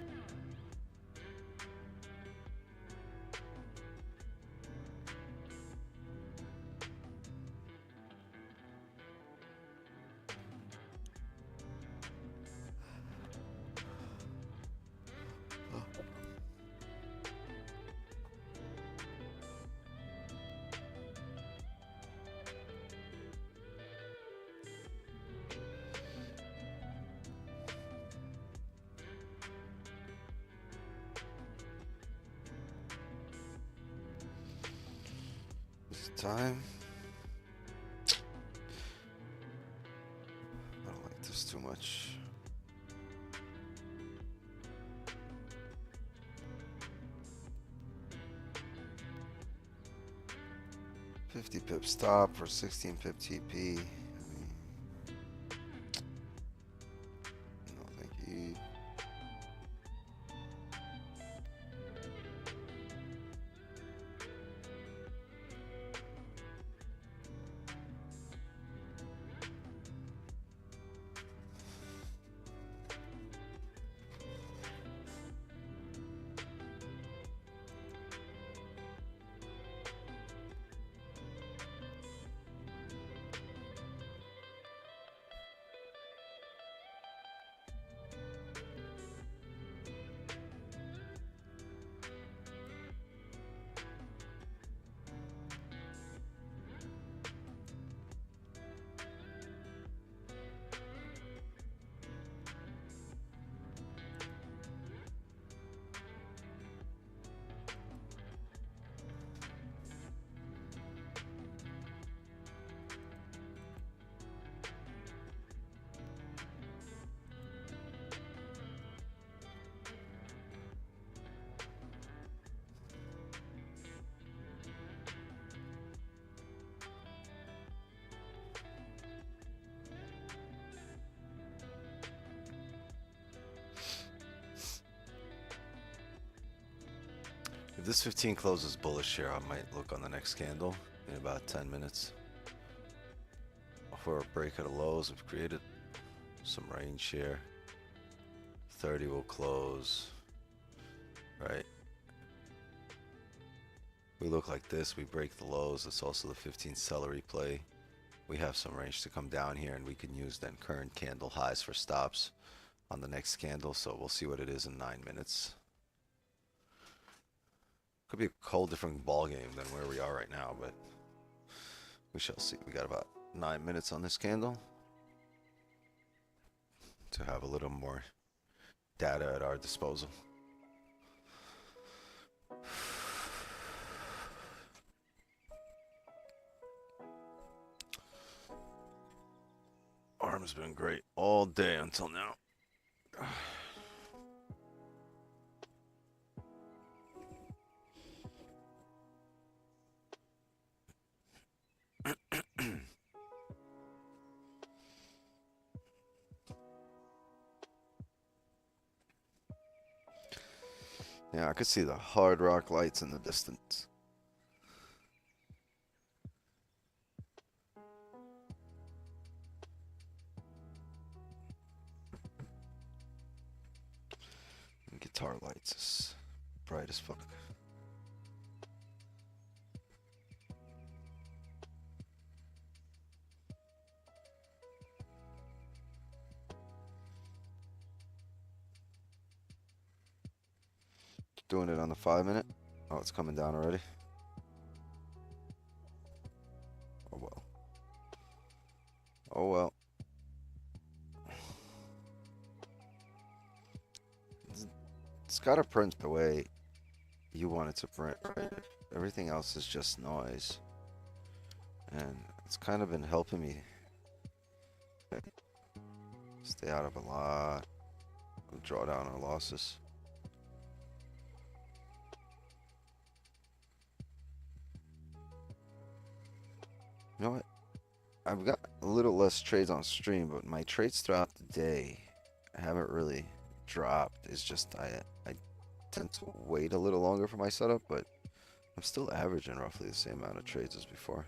Is it time? I don't like this too much. $50 pip stop for 16 pip TP. No, thank you. If this 15 closes bullish here, I might look on the next candle in about 10 minutes. For a break of the lows, we've created some range here. 30 will close, right? We look like this, we break the lows. That's also the 15 celery play. We have some range to come down here, and we can use then current candle highs for stops on the next candle. So we'll see what it is in 9 minutes. Could be a whole different ball game than where we are right now, but we shall see. We got about 9 minutes on this candle to have a little more data at our disposal. Arm's been great all day until now. Yeah, I could see the hard rock lights in the distance. And guitar lights is bright as fuck. Doing it on the 5 minute. Oh, it's coming down already. Oh well. Oh well. It's gotta print the way you want it to print, right? Everything else is just noise. And it's kind of been helping me stay out of a lot of drawdown or losses. You know what? I've got a little less trades on stream, but my trades throughout the day haven't really dropped. It's just I tend to wait a little longer for my setup, but I'm still averaging roughly the same amount of trades as before.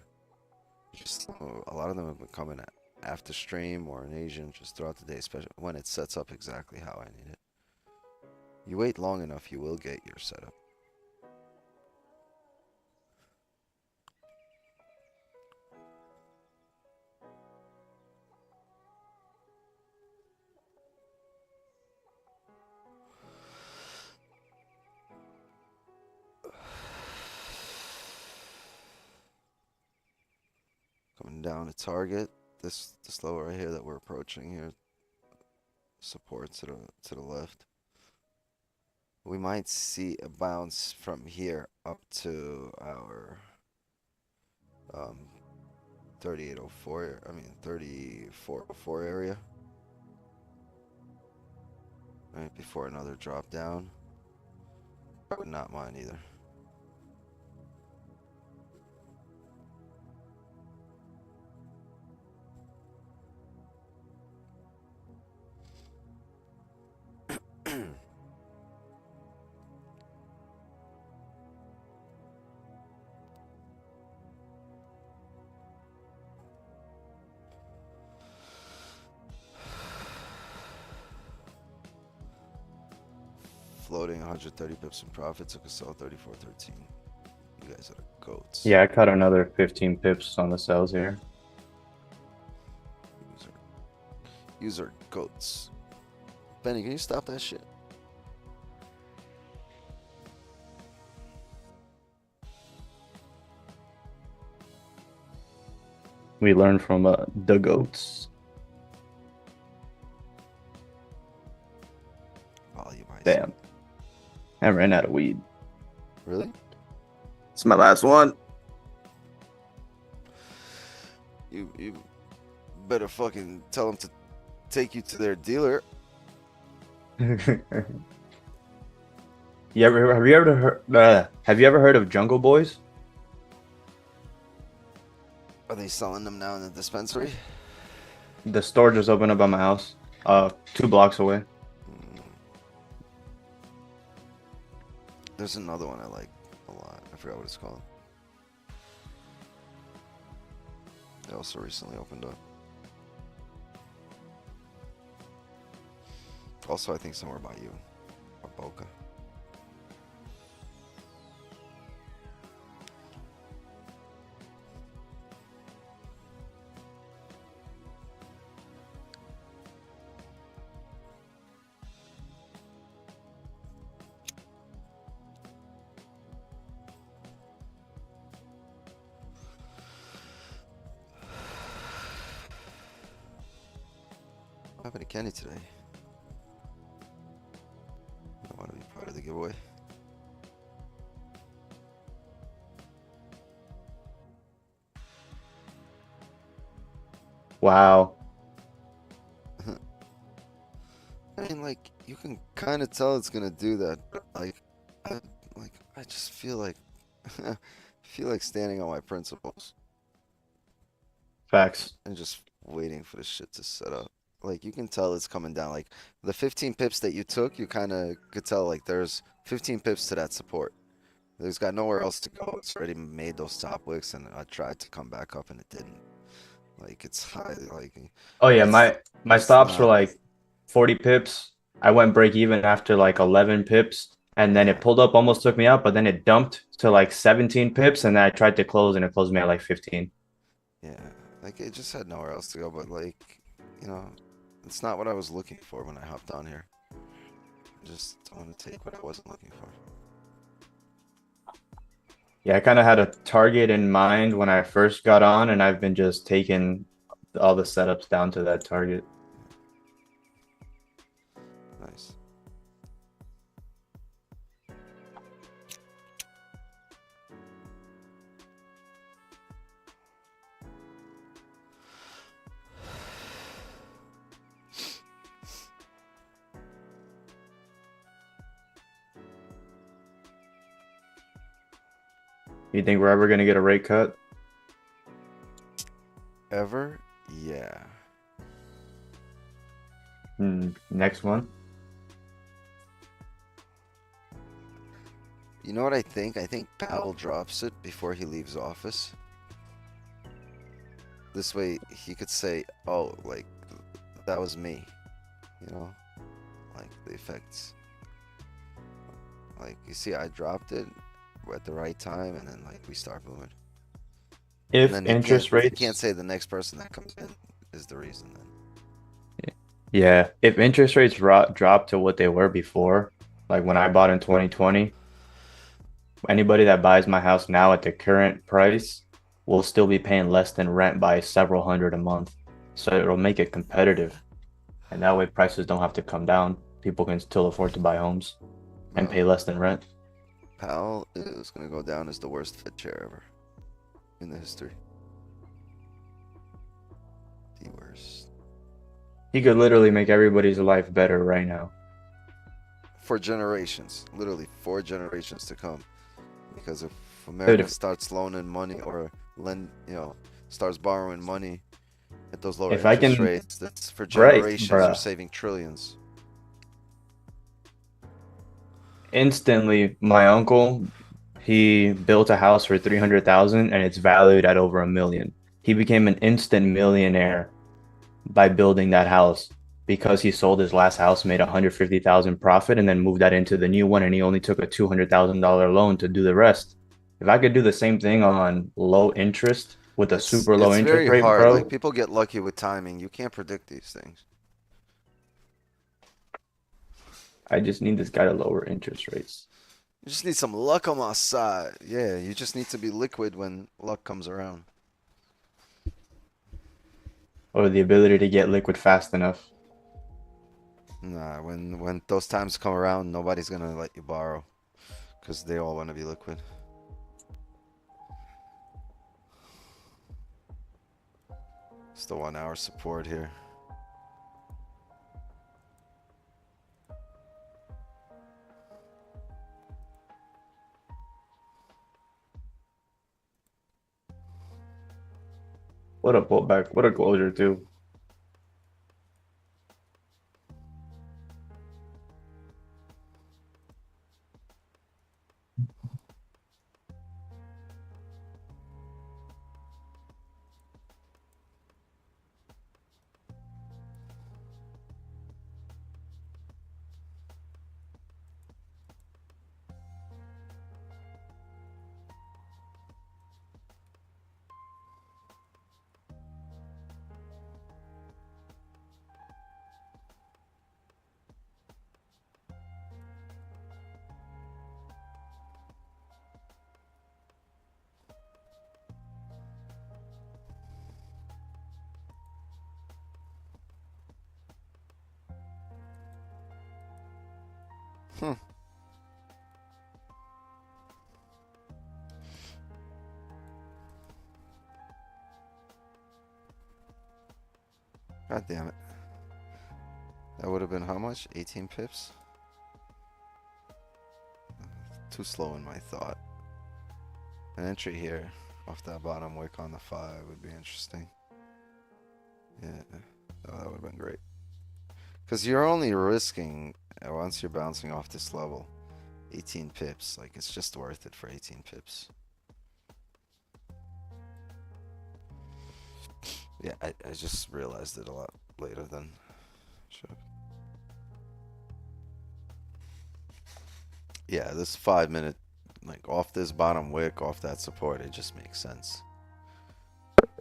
Just a lot of them have been coming after stream or in Asian just throughout the day, especially when it sets up exactly how I need it. You wait long enough, you will get your setup. Coming down to target, this level right here that we're approaching here, support to the left. We might see a bounce from here up to our 3804, I mean 3404 area. Right before another drop down. Would not mind either. Floating 130 pips in profit, took a sell 34.13. You guys are the goats. Yeah, I cut another 15 pips on the sells here. User goats. Benny, can you stop that shit? We learned from the goats. Damn. I ran out of weed. Really? It's my last one. You better fucking tell them to take you to their dealer. Have you ever heard of Jungle Boys? Are they selling them now in the dispensary? The store just opened up by my house, 2 blocks away. There's another one I like. forgot what it's called. It also recently opened up. Also, I think somewhere by you, or Boca. What happened to Kenny today? I want to be part of the giveaway. Wow. I mean, like, you can kind of tell it's gonna do that, but I just feel like, feel like standing on my principles Facts. and just waiting for the shit to set up. Like, you can tell it's coming down. Like, the 15 pips that you took, you kind of could tell, like, there's 15 pips to that support. There's got nowhere else to go. It's already made those top wicks, and I tried to come back up, and it didn't. Like, it's high, like, Oh yeah, it's, my it's stops were not, like 40 pips. I went break even after like 11 pips, and then yeah, it pulled up, almost took me out, but then it dumped to like 17 pips, and then I tried to close, and it closed me at like 15. yeah. Like, it just had nowhere else to go, but, like, you know, it's not what I was looking for when I hopped on here. I just want to take what I wasn't looking for. Yeah, I kind of had a target in mind when I first got on, and I've been just taking all the setups down to that target. Nice. You think we're ever gonna get a rate cut? Ever? Yeah. Next one? You know what I think? I think Powell drops it before he leaves office. This way he could say, oh, like, that was me. You know? Like, the effects. Like, you see, I dropped it at the right time, and then, like, we start moving. And If then interest he can't rates, say the next person that comes in is the reason then. yeah, if interest rates drop to what they were before, like when I bought in 2020, anybody that buys my house now at the current price will still be paying less than rent by several hundred a month. So it'll make it competitive. And that way prices don't have to come down. People can still afford to buy homes and pay less than rent. Powell is going to go down as the worst Fed chair ever in the history. The worst. He could literally make everybody's life better right now. For generations. Literally 4 generations to come. Because if Dude, America starts loaning money or starts borrowing money at those lower if I interest can, rates, that's for right, generations. You're bruh. saving trillions. Instantly, my uncle, he built a house for 300,000 and it's valued at over 1 million. He became an instant millionaire by building that house because he sold his last house, made 150,000 profit, and then moved that into the new one, and he only took a $200,000 loan to do the rest. If I could do the same thing on low interest with a super low It's interest very rate, hard. Like, bro, people get lucky with timing. You can't predict these things. I just need this guy to lower interest rates. You just need some luck on my side. Yeah, you just need to be liquid when luck comes around. Or the ability to get liquid fast enough. Nah, when those times come around, nobody's gonna let you borrow. Because they all want to be liquid. Still 1 hour support here. What a pullback. What a closure, too. God damn it. That would have been how much? 18 pips? Too slow in my thought. An entry here off that bottom wick on the 5 would be interesting. Yeah, oh, that would have been great. Because you're only risking, once you're bouncing off this level, 18 pips. Like, it's just worth it for 18 pips. Yeah, I just realized it a lot later than should. Yeah, this 5 minute, like off this bottom wick, off that support, it just makes sense.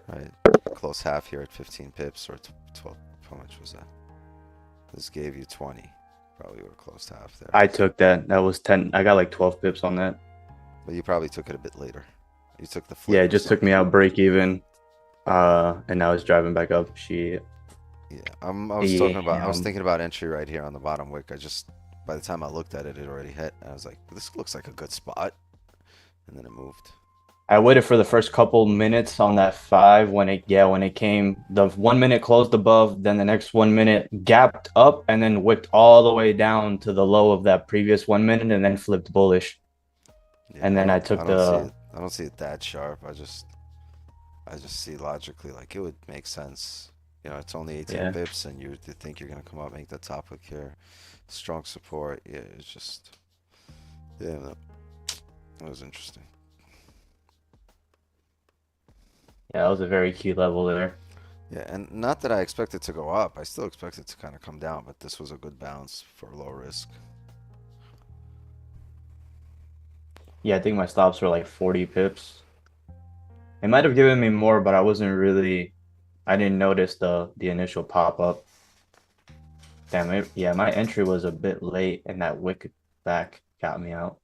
Right? Close half here at 15 pips or 12. How much was that? This gave you 20. Probably would have closed half there. I took that. That was 10. I got like 12 pips on that. But you probably took it a bit later. You took the flip. Yeah, it just took me out break even. And now it's driving back up. Yeah, I was thinking about entry right here on the bottom wick. By the time I looked at it, it already hit. And I was like, this looks like a good spot. And then it moved. I waited for the first couple minutes on that 5 when it came. The 1 minute closed above, then the next 1 minute gapped up and then wicked all the way down to the low of that previous 1 minute and then flipped bullish. Yeah, and then I don't see it that sharp. I just see logically like it would make sense. You know, it's only 18 pips and you think you're gonna come up, make the top hook here. Strong support. Yeah, it's just, yeah, that was interesting. Yeah, that was a very key level there. Yeah, and not that I expect it to go up. I still expect it to kind of come down, but this was a good bounce for low risk. Yeah, I think my stops were like 40 pips. It might have given me more, but I didn't notice the initial pop up. Damn it. Yeah, my entry was a bit late and that wick back got me out.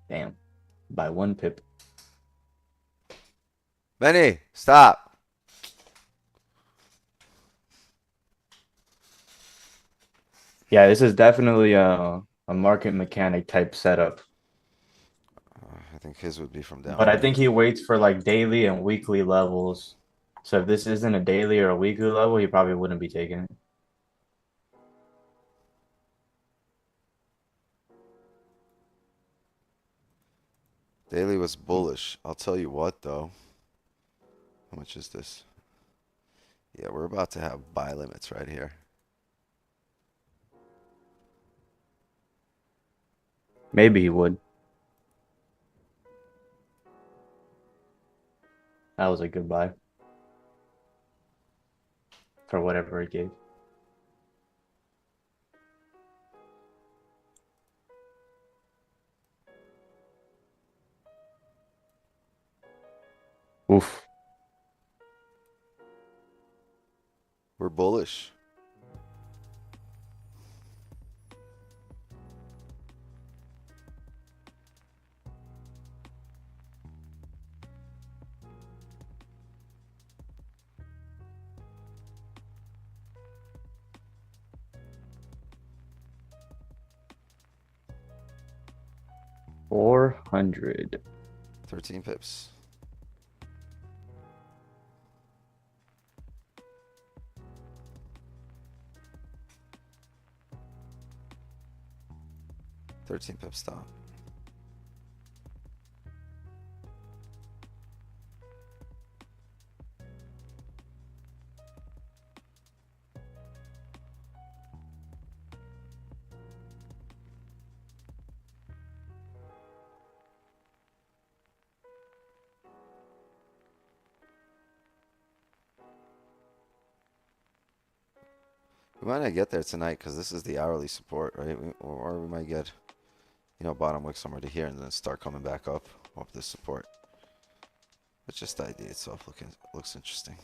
Damn. By 1 pip. Benny, stop. Yeah, this is definitely a market mechanic type setup. I think his would be from down. But I think he waits for like daily and weekly levels. So if this isn't a daily or a weekly level, he probably wouldn't be taking it. Daily was bullish. I'll tell you what, though. How much is this? Yeah, we're about to have buy limits right here. Maybe he would. That was a good buy. For whatever it gave. Oof. We're bullish. $400. 13 pips. $13 stop. We might not get there tonight because this is the hourly support, right? Or we might get, you know, bottom wick somewhere to here and then start coming back up off this support. But just the idea itself looks interesting.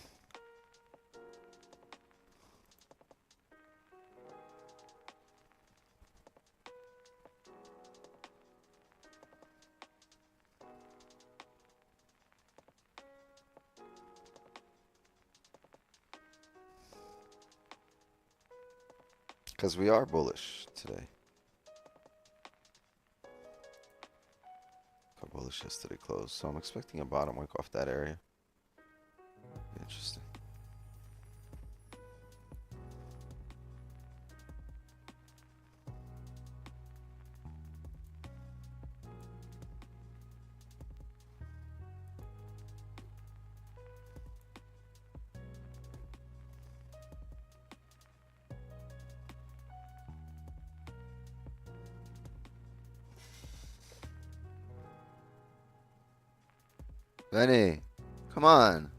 Because we are bullish today. Got bullish yesterday close, so I'm expecting a bottom wick off that area. Be interesting. Benny, come on.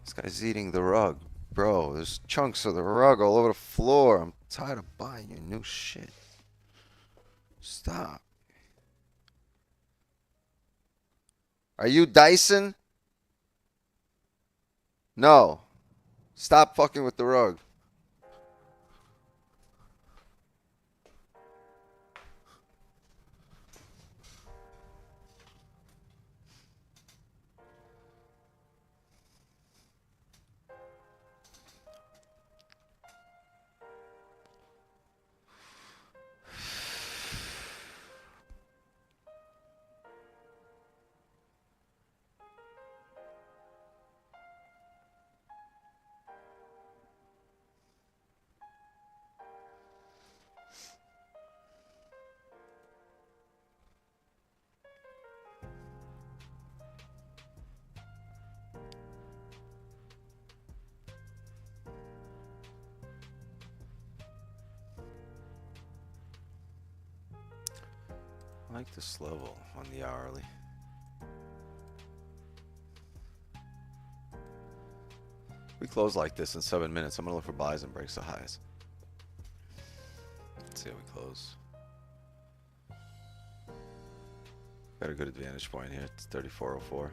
This guy's eating the rug. Bro, there's chunks of the rug all over the floor. I'm tired of buying you new shit. Stop. Are you Dyson? No. Stop fucking with the rug. I like this level on the hourly. We close like this in 7 minutes. I'm gonna look for buys and breaks the highs. Let's see how we close. Got a good advantage point here. It's 34.04.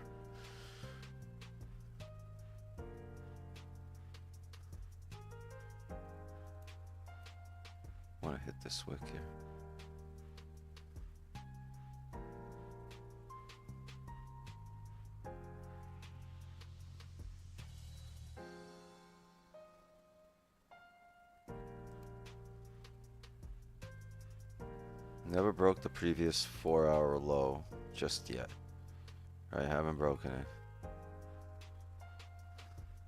Want to hit this wick here. Never broke the previous 4-hour low just yet. I haven't broken it.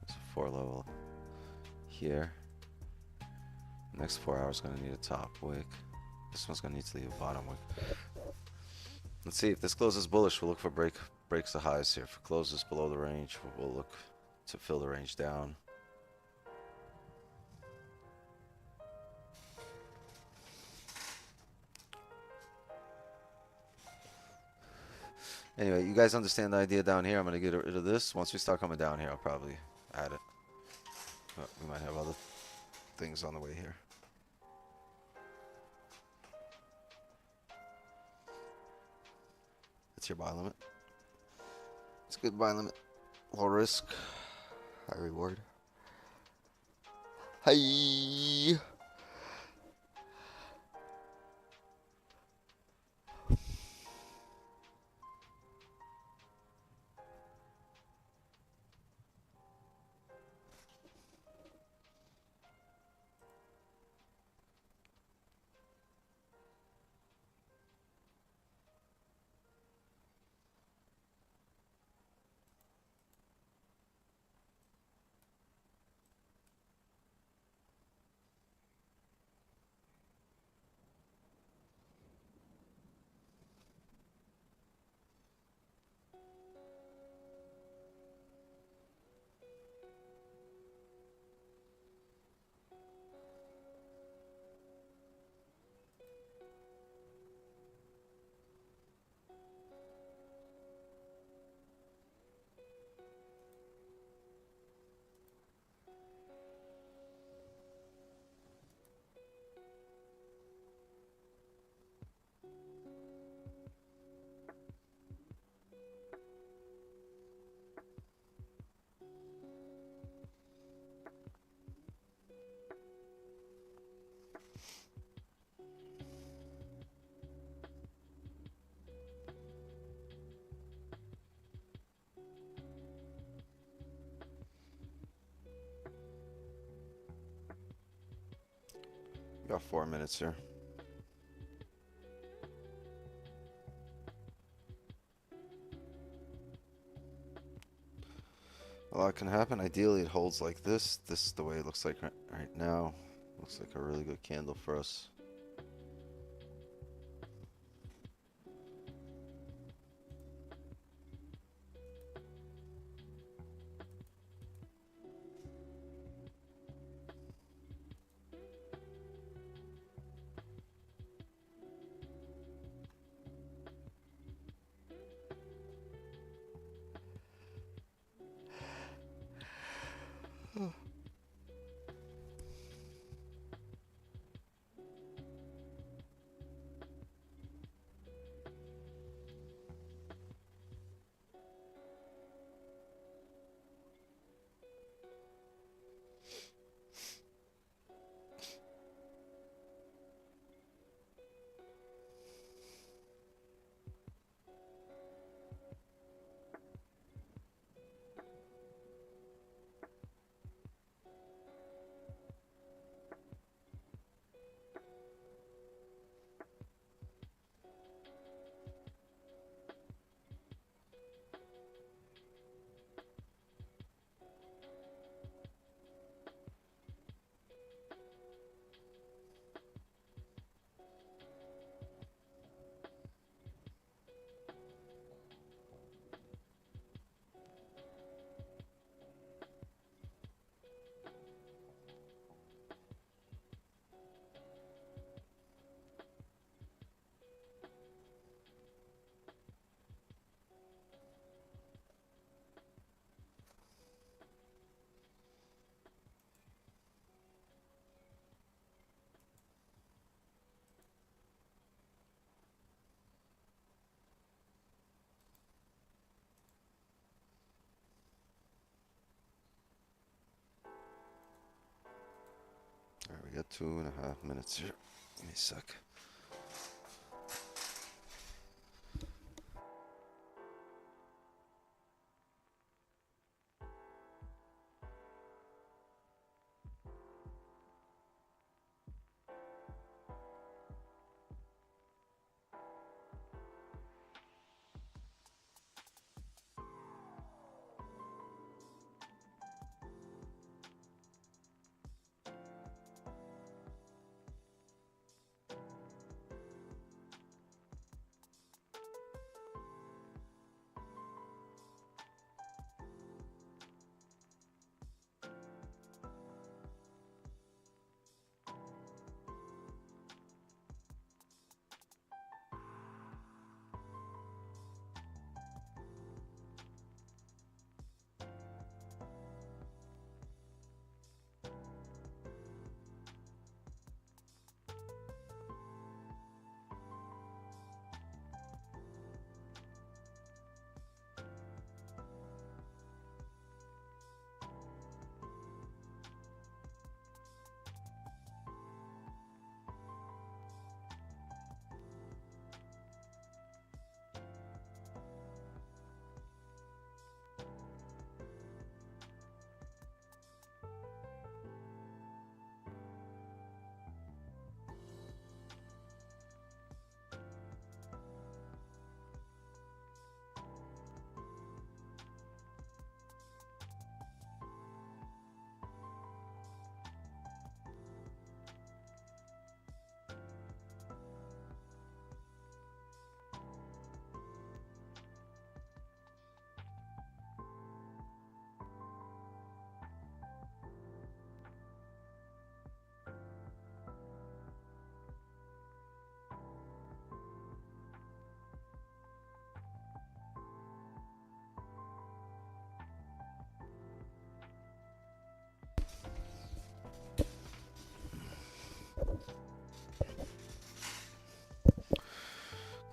It's a 4 level here. Next 4 hours gonna need a top wick. This one's gonna need to leave a bottom wick. Let's see if this closes bullish. We'll look for breaks the highs here. If it closes below the range, we'll look to fill the range down. Anyway, you guys understand the idea down here. I'm going to get rid of this. Once we start coming down here, I'll probably add it. But we might have other things on the way here. That's your buy limit. It's a good buy limit. Low risk, high reward. Hi. Got 4 minutes here. A lot can happen. Ideally, it holds like this. This is the way it looks like right now. Looks like a really good candle for us. 2.5 minutes here. Give me a sec.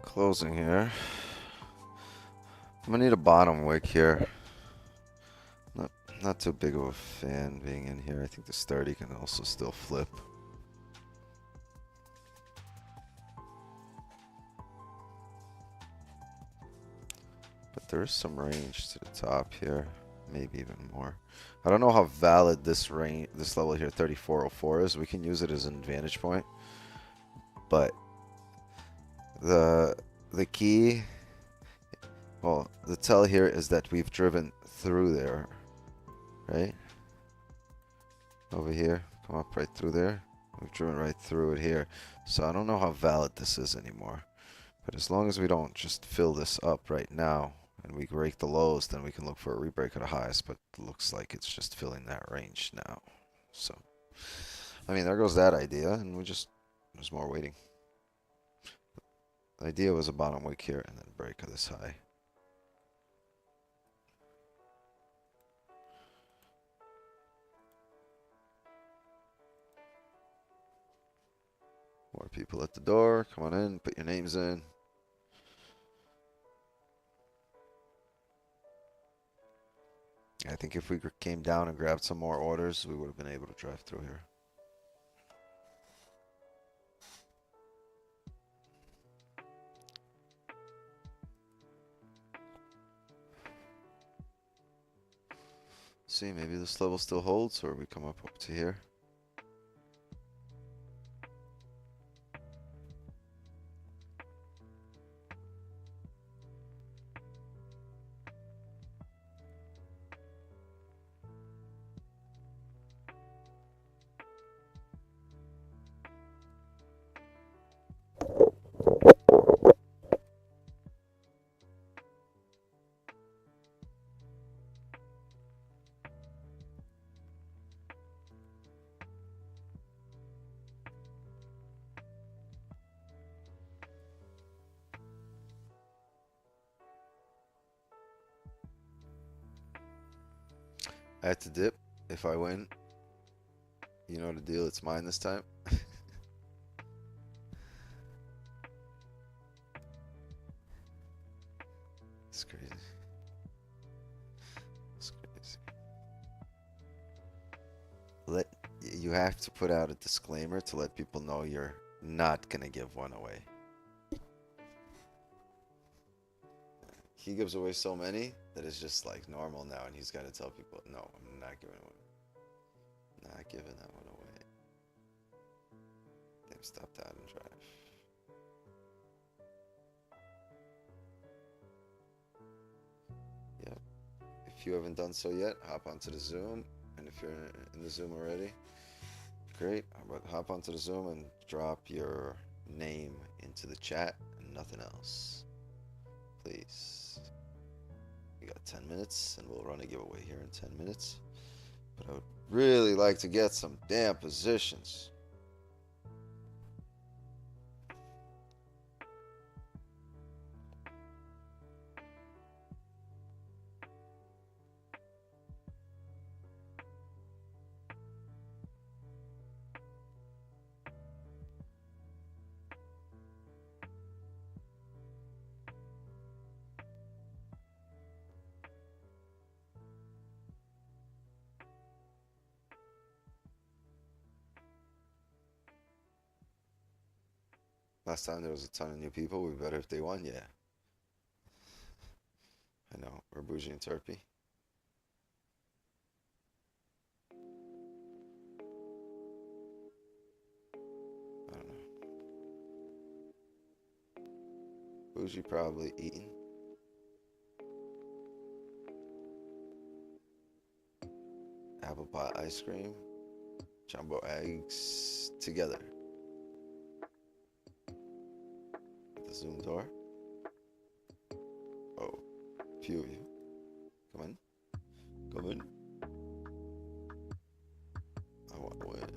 Closing here. I'm gonna need a bottom wick here. Not too big of a fan being in here. I think this 30 can also still flip. But there is some range to the top here. Maybe even more. I don't know how valid this range, this level here, 3404 is. We can use it as an advantage point. But the key, well, the tell here is that we've driven through there, right? Over here, come up right through there. We've driven right through it here. So I don't know how valid this is anymore. But as long as we don't just fill this up right now and we break the lows, then we can look for a rebreak of the highs. But it looks like it's just filling that range now. So, I mean, there goes that idea, and there's more waiting. The idea was a bottom wick here and then break of this high. More people at the door. Come on in, put your names in. I think if we came down and grabbed some more orders, we would have been able to drive through here. See, maybe this level still holds, or we come up to here. I had to dip. If I win, you know the deal, it's mine this time. It's crazy. It's crazy. you have to put out a disclaimer to let people know you're not gonna give one away. He gives away so many that it's just like normal now, and he's got to tell people, no, I'm not giving one. Not giving that one away. Damn, stop that and drive. Yep. If you haven't done so yet, hop onto the Zoom, and if you're in the Zoom already, great. But hop onto the Zoom and drop your name into the chat and nothing else, please. We got 10 minutes, and we'll run a giveaway here in 10 minutes. But I would really like to get some damn positions. Last time there was a ton of new people. We better if they won, yeah. I know, we're bougie and terpy. I don't know. Bougie probably eating. Apple pie ice cream. Jumbo eggs together. The Zoom door. Oh, few of you. Come in. Come in. I want to win.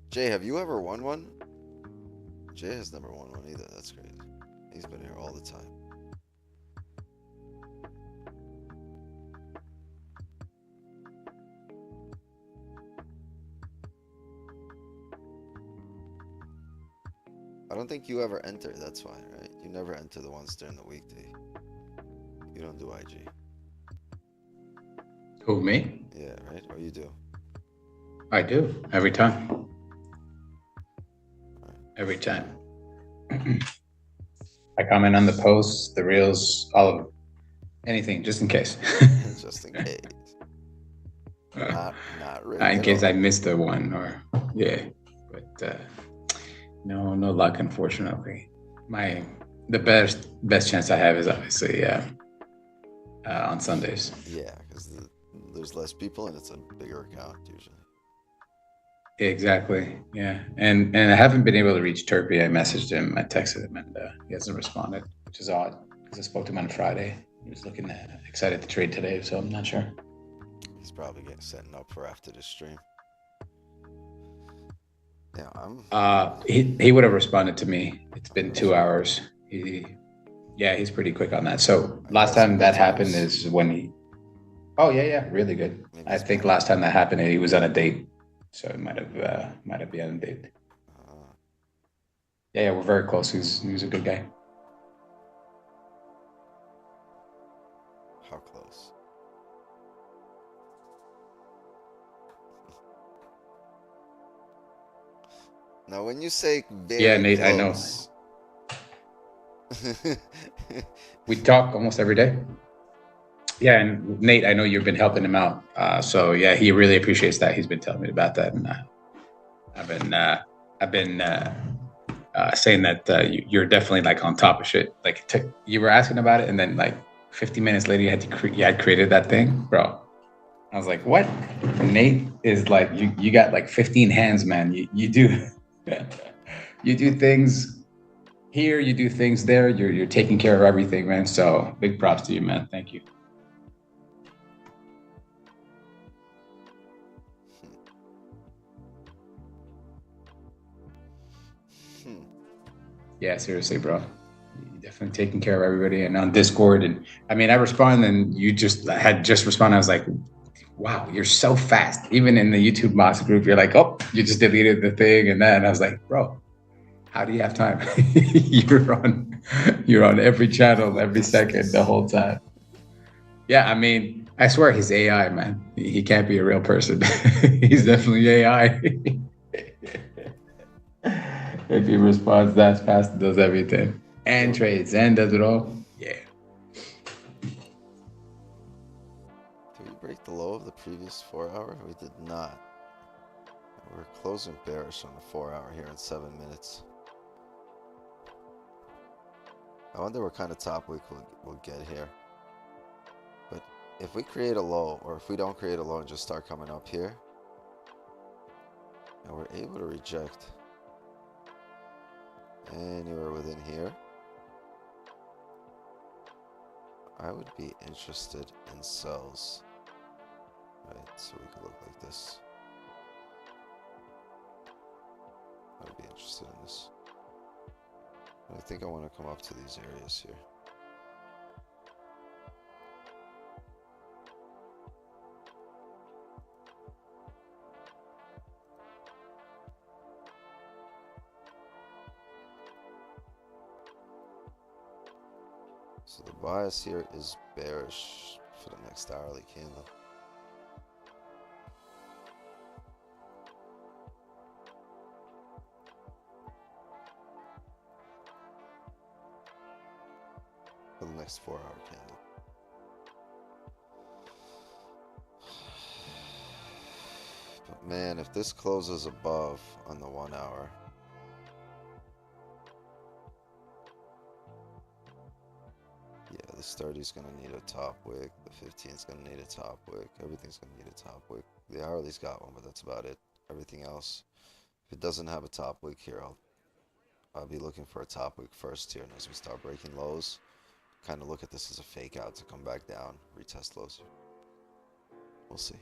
Jay, have you ever won one? Jay has never won one either. That's crazy. He's been here all the time. I don't think you ever enter, that's why, right? You never enter the ones during the weekday. You don't do IG. Who, me? Yeah, right? Or you do? I do, every time. Every time. I comment on the posts, the reels, all of them. Anything, just in case. Just in case. Not really. In case I missed a one, or yeah. But no luck, unfortunately. The best chance I have is obviously on Sundays. Yeah, because there's less people and it's a bigger account usually. Exactly. Yeah, and I haven't been able to reach Turpy. I messaged him, I texted him, and he hasn't responded, which is odd because I spoke to him on Friday. He was looking excited to trade today, so I'm not sure. He's probably getting setting up for after this stream. Yeah, he would have responded to me. It's been 2 hours. He's pretty quick on that. So last time that happened is when he. Oh yeah, really good. I think last time that happened, he was on a date, so it might have been on a date. Yeah, we're very close. He's a good guy. how close? Now, when you say very Nate, close, I know. We talk almost every day. Yeah, and Nate, I know you've been helping him out. So yeah, he really appreciates that. He's been telling me about that, and I've been saying that you're definitely like on top of shit. Like you were asking about it, and then like 50 minutes later, you had created that thing, bro. I was like, what? Nate is like, you got like 15 hands, man. You do you do things here, you do things there. You're taking care of everything, man. So big props to you, man. Thank you. Yeah, seriously, bro. You're definitely taking care of everybody. And on Discord, and I mean, I respond, and you had just responded. I was like, wow, you're so fast. Even in the YouTube Moss group, you're like, oh, you just deleted the thing and that. And I was like, bro, how do you have time? you're on every channel, every second, the whole time. Yeah, I mean, I swear he's AI, man. He can't be a real person. He's definitely AI. If he responds that fast, does everything and trades and does it all. Yeah. Did we break the low of the previous 4-hour? We did not. We're closing bearish on the 4-hour here in 7 minutes. I wonder what kind of top week we'll get here. But if we create a low, or if we don't create a low and just start coming up here, and we're able to reject anywhere within here, I would be interested in sells. Right, so we could look like this. I would be interested in this. But I think I want to come up to these areas here. So the bias here is bearish for the next hourly candle. For the next 4-hour candle. But man, if this closes above on the 1-hour, yeah, this 30 is going to need a top wick. The 15 is going to need a top wick. Everything's going to need a top wick. The hourly's got one, but that's about it. Everything else, if it doesn't have a top wick here, I'll be looking for a top wick first here. And as we start breaking lows, kind of look at this as a fake out to come back down, retest lows. We'll see.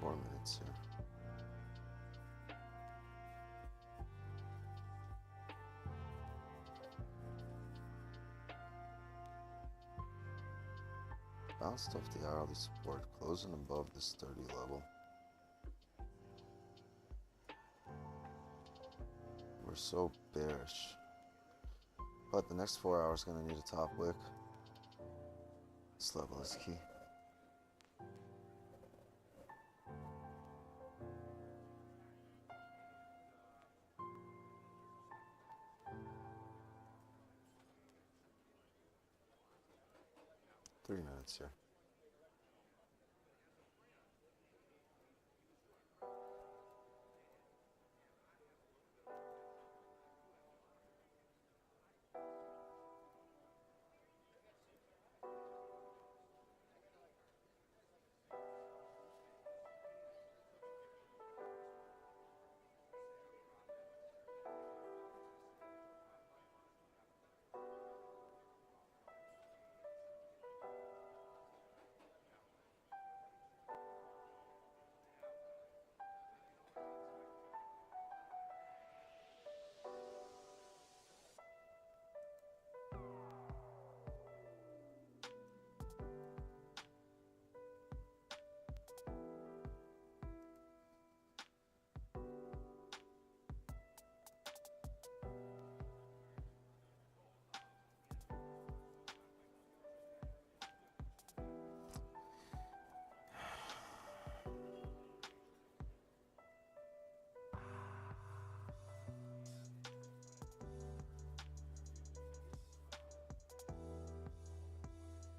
Four minutes here. Bounced off the hourly support, closing above this 30 level. We're so bearish. But the next 4 hours is going to need a top wick. This level is key. Three minutes here.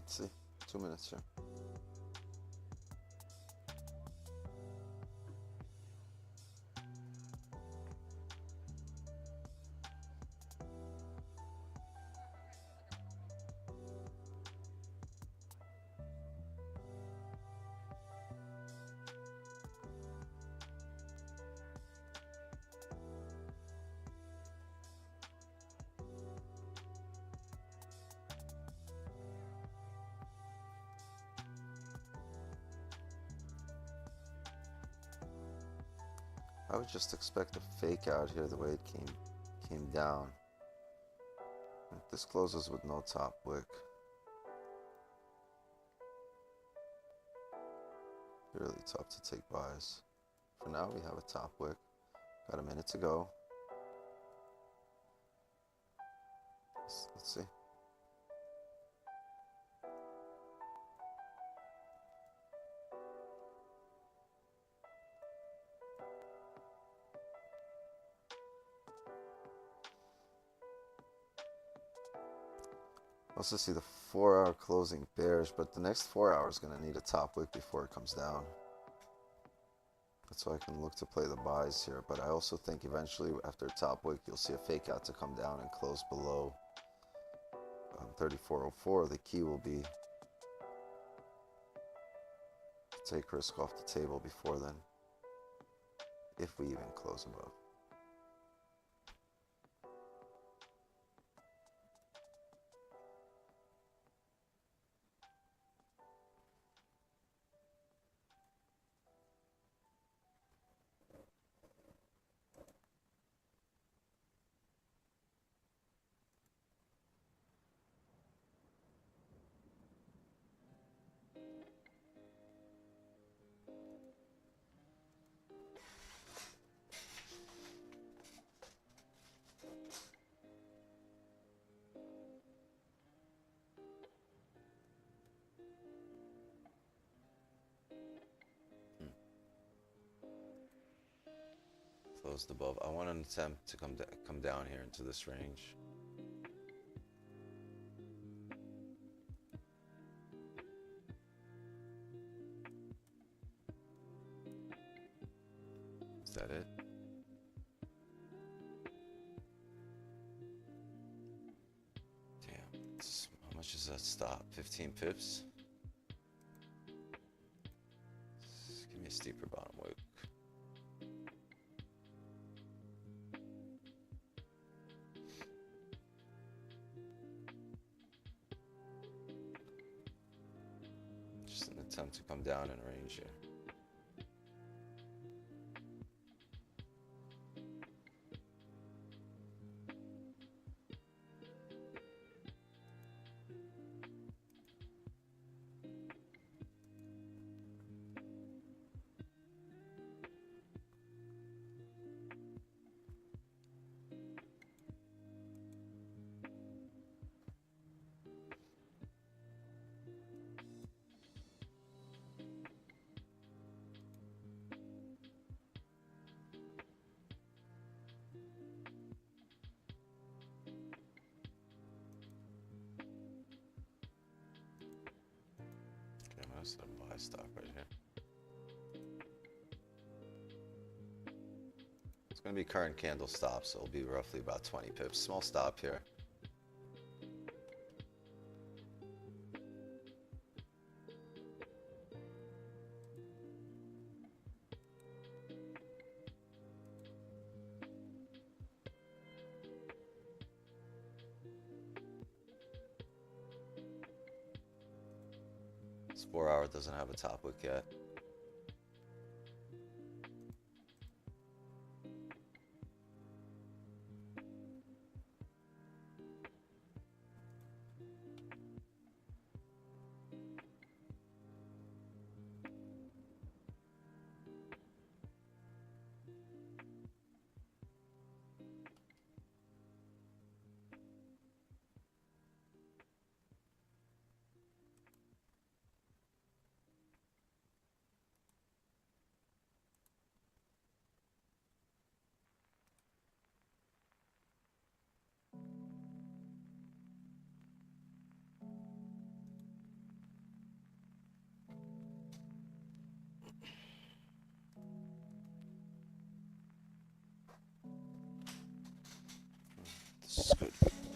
Let's see. 2 minutes here. I would just expect a fake out here the way it came down. If this closes with no top wick, really tough to take buys. For now, we have a top wick. Got a minute to go. Let's see. Also see the 4-hour closing bearish, but the next 4 hours is going to need a top wick before it comes down. That's why I can look to play the buys here. But I also think eventually after a top wick, you'll see a fake out to come down and close below 3404. The key will be to take risk off the table before then, if we even close above. Closed above. I want an attempt to come down here into this range. Is that it? Damn. How much is that stop? 15 pips? Give me a steeper bottom wick. Just an attempt to come down in range here. That's the buy stock right here. It's going to be current candle stop, so it'll be roughly about 20 pips. Small stop here. This 4 hour doesn't have a top wick yet.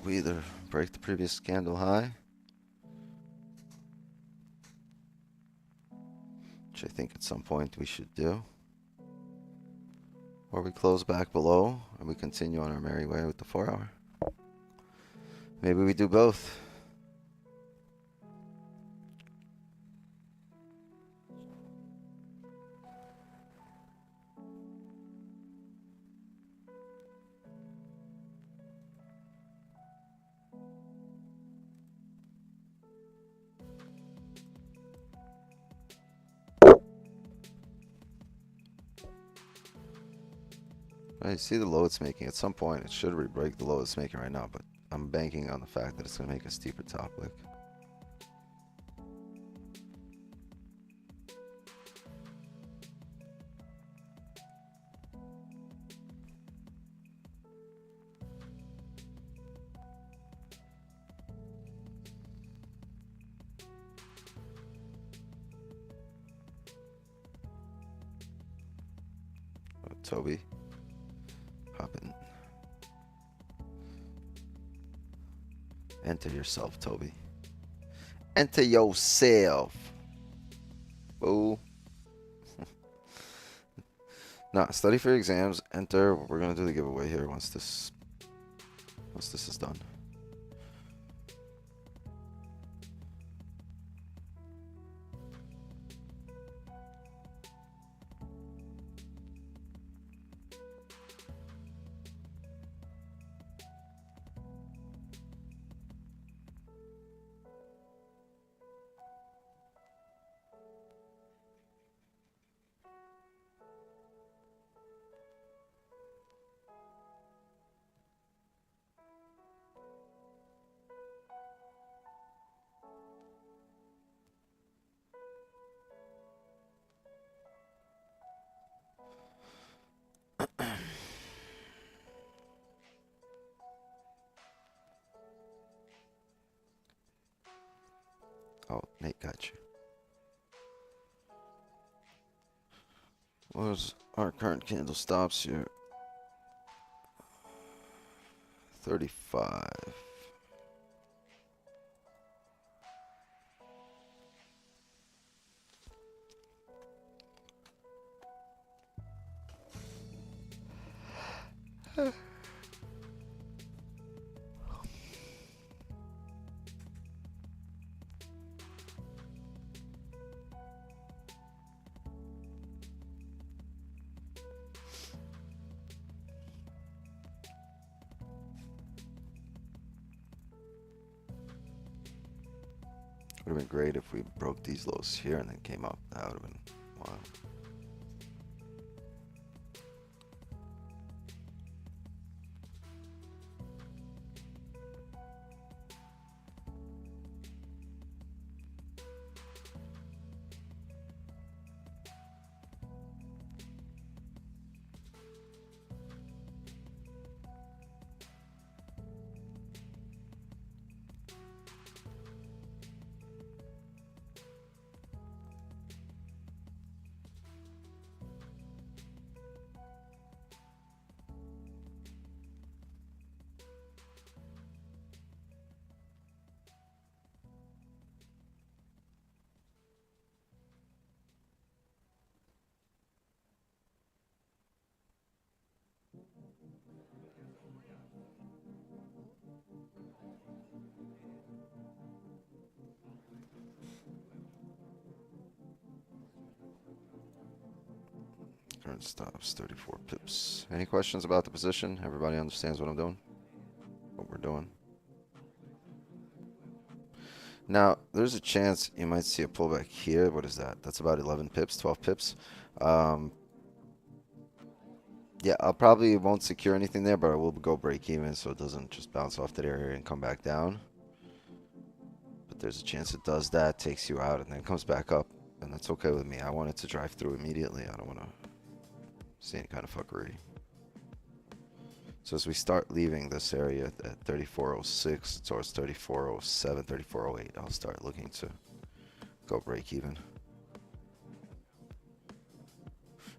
we either break the previous candle high, which I think at some point we should do, or we close back below and we continue on our merry way with the 4 hour. Maybe we do both. I see the low it's making. At some point, it should re-break the low it's making right now, but I'm banking on the fact that it's going to make a steeper top wick. Oh, Toby. Hop in. Enter yourself, Toby. Enter yourself. Boo. Nah, study for your exams. Enter. We're gonna do the giveaway here once this is done. Oh, Nate got you. What's our current candle stops here? 35. Would have been great if we broke these lows here and then came up. That would have been wild. Current stops 34 pips. Any questions about the position? Everybody understands what I'm doing? What we're doing? Now, there's a chance you might see a pullback here. What is that? That's about 11 pips, 12 pips. Yeah, I'll probably won't secure anything there, but I will go break even so it doesn't just bounce off that area and come back down. But there's a chance it does that, takes you out, and then comes back up. And that's okay with me. I want it to drive through immediately. I don't want to see any kind of fuckery. So as we start leaving this area at 3406 towards 3407, 3408, I'll start looking to go break even.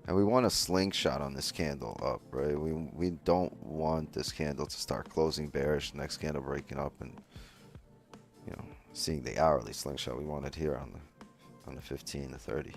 And we want a slingshot on this candle up, right? We don't want this candle to start closing bearish, next candle breaking up and, you know, seeing the hourly slingshot. We want it here on the 15, the 30.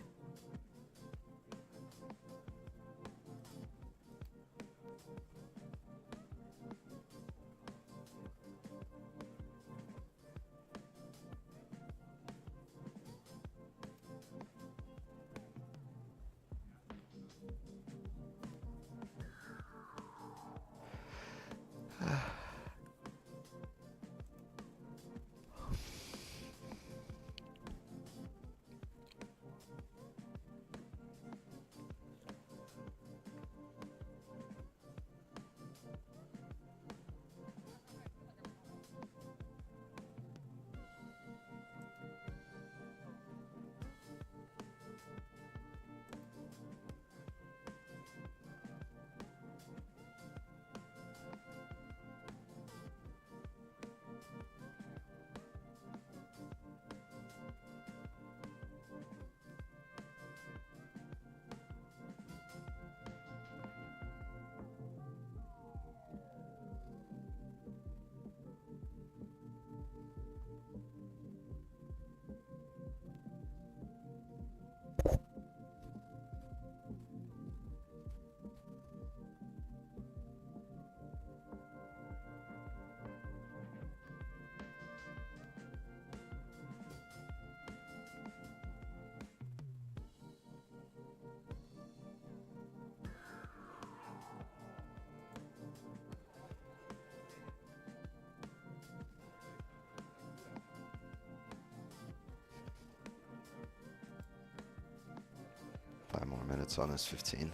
Five more minutes on this 15.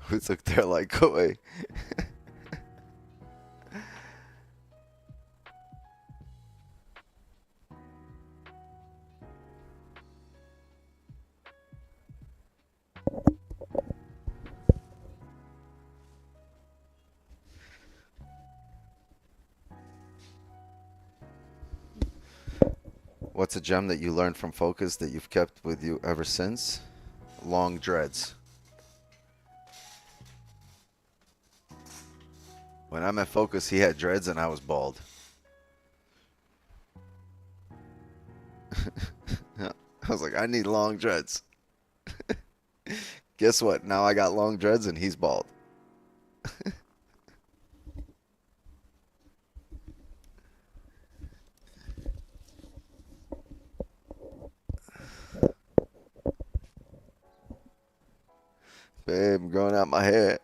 Who took their like away? What's a gem that you learned from Focus that you've kept with you ever since? Long dreads. When I met Focus, he had dreads and I was bald. I was like, I need long dreads. Guess what? Now I got long dreads and he's bald. Babe, I'm growing out my hair.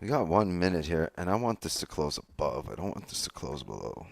We got 1 minute here, and I want this to close above. I don't want this to close below.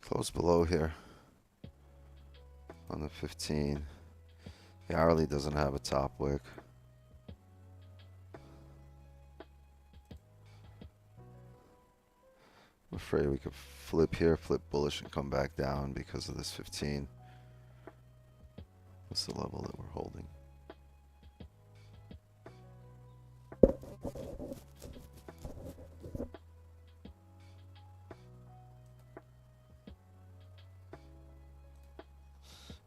Close below here on the 15. The hourly doesn't have a top wick. I'm afraid we could flip here, flip bullish, and come back down because of this 15. What's the level that we're holding?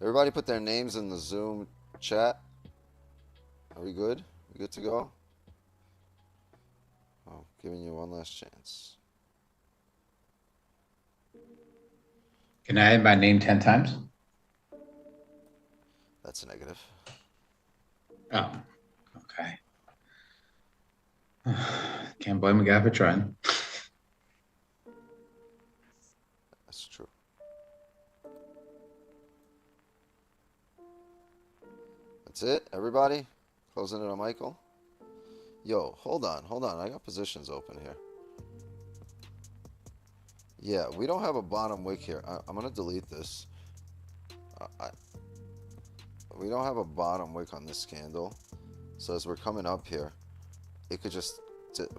Everybody put their names in the Zoom chat. Are we good? We good to go? Oh, giving you one last chance. Can I add my name 10 times? That's a negative. Oh, okay. Can't blame a guy for trying. That's true. That's it, everybody? Closing it on Michael? Yo, hold on. I got positions open here. Yeah, we don't have a bottom wick here. I'm going to delete this. We don't have a bottom wick on this candle. So as we're coming up here, it could just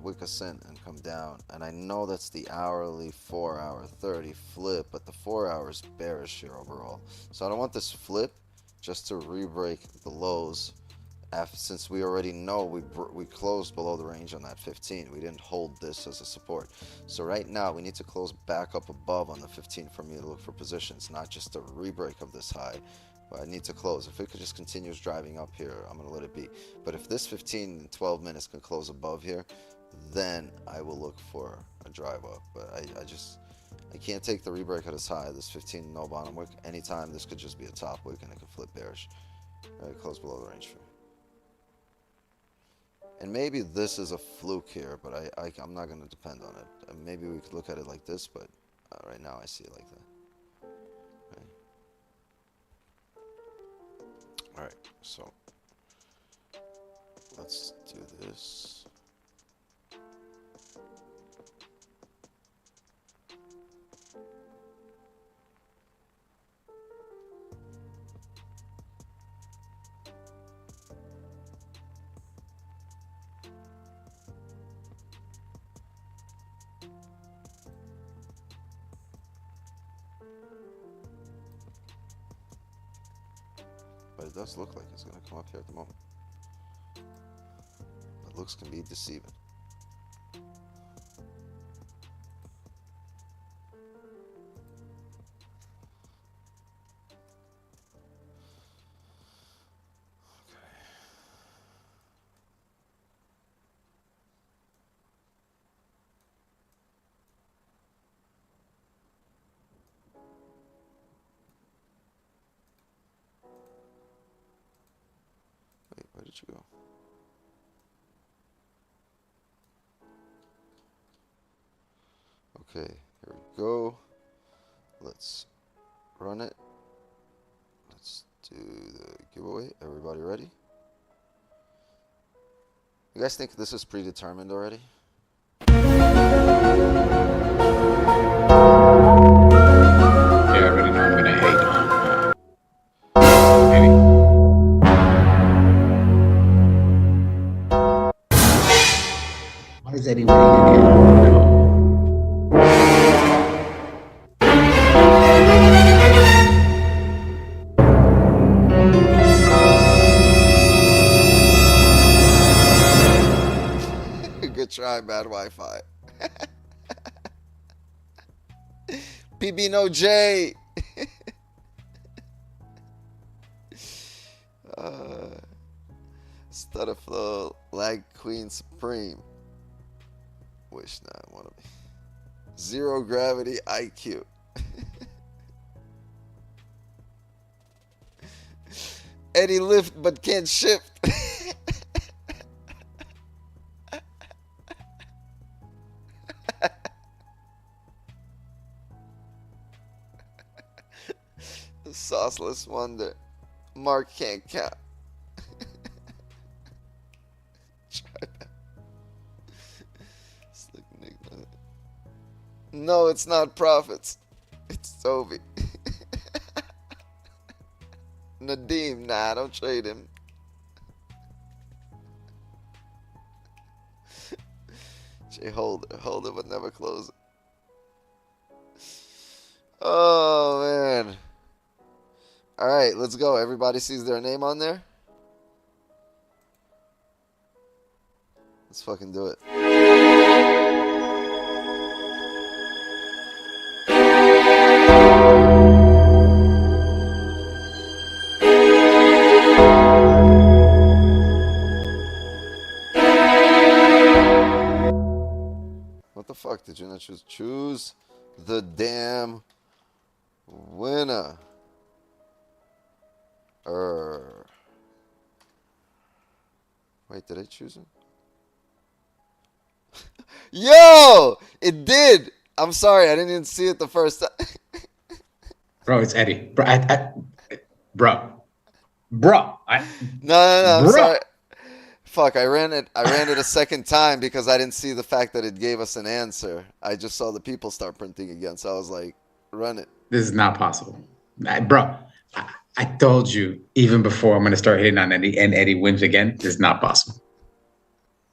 wick us in and come down. And I know that's the hourly 4 hour 30 flip, but the 4 hour is bearish here overall. So I don't want this flip just to re-break the lows. Since we already know we closed below the range on that 15, we didn't hold this as a support. So right now we need to close back up above on the 15 for me to look for positions, not just a re-break of this high. But I need to close. If it could just continues driving up here, I'm gonna let it be. But if this 15 in 12 minutes can close above here, then I will look for a drive up. But I can't take the re-break at this high. This 15 no bottom wick. Anytime this could just be a top wick and it could flip bearish. All right, close below the range for me. And maybe this is a fluke here, but I'm not going to depend on it. Maybe we could look at it like this, but right now I see it like that. Alright, so let's do this. But it does look like it's going to come up here at the moment. But looks can be deceiving. Wait, where did you go? Okay, here we go. Let's run it. Let's do the giveaway. Everybody ready? You guys think this is predetermined already? Yeah, I already know I'm gonna hate on Eddie. Why is Eddie winning again? Good try, bad Wi-Fi. PB no J. Stutter flow, lag queen supreme. Wish not one of me. Zero gravity IQ. Eddie lift but can't shift. The sauceless wonder. Mark can't count. Try that. Slick Nick. No, it's not profits. It's Toby. Nadeem, nah, don't trade him. Jay, hold it, but never close it. Oh, man. All right, let's go. Everybody sees their name on there? Let's fucking do it. What the fuck did you not choose? Choose the damn winner. Wait, did I choose him? Yo! It did! I'm sorry, I didn't even see it the first time. Bro, it's Eddie. Bro, bro. No, I'm Bro. sorry. Fuck, I ran it a second time because I didn't see the fact that it gave us an answer. I just saw the people start printing again, so I was like, run it. This is not possible. Bro, I told you even before I'm going to start hitting on Eddie and Eddie wins again. This is not possible.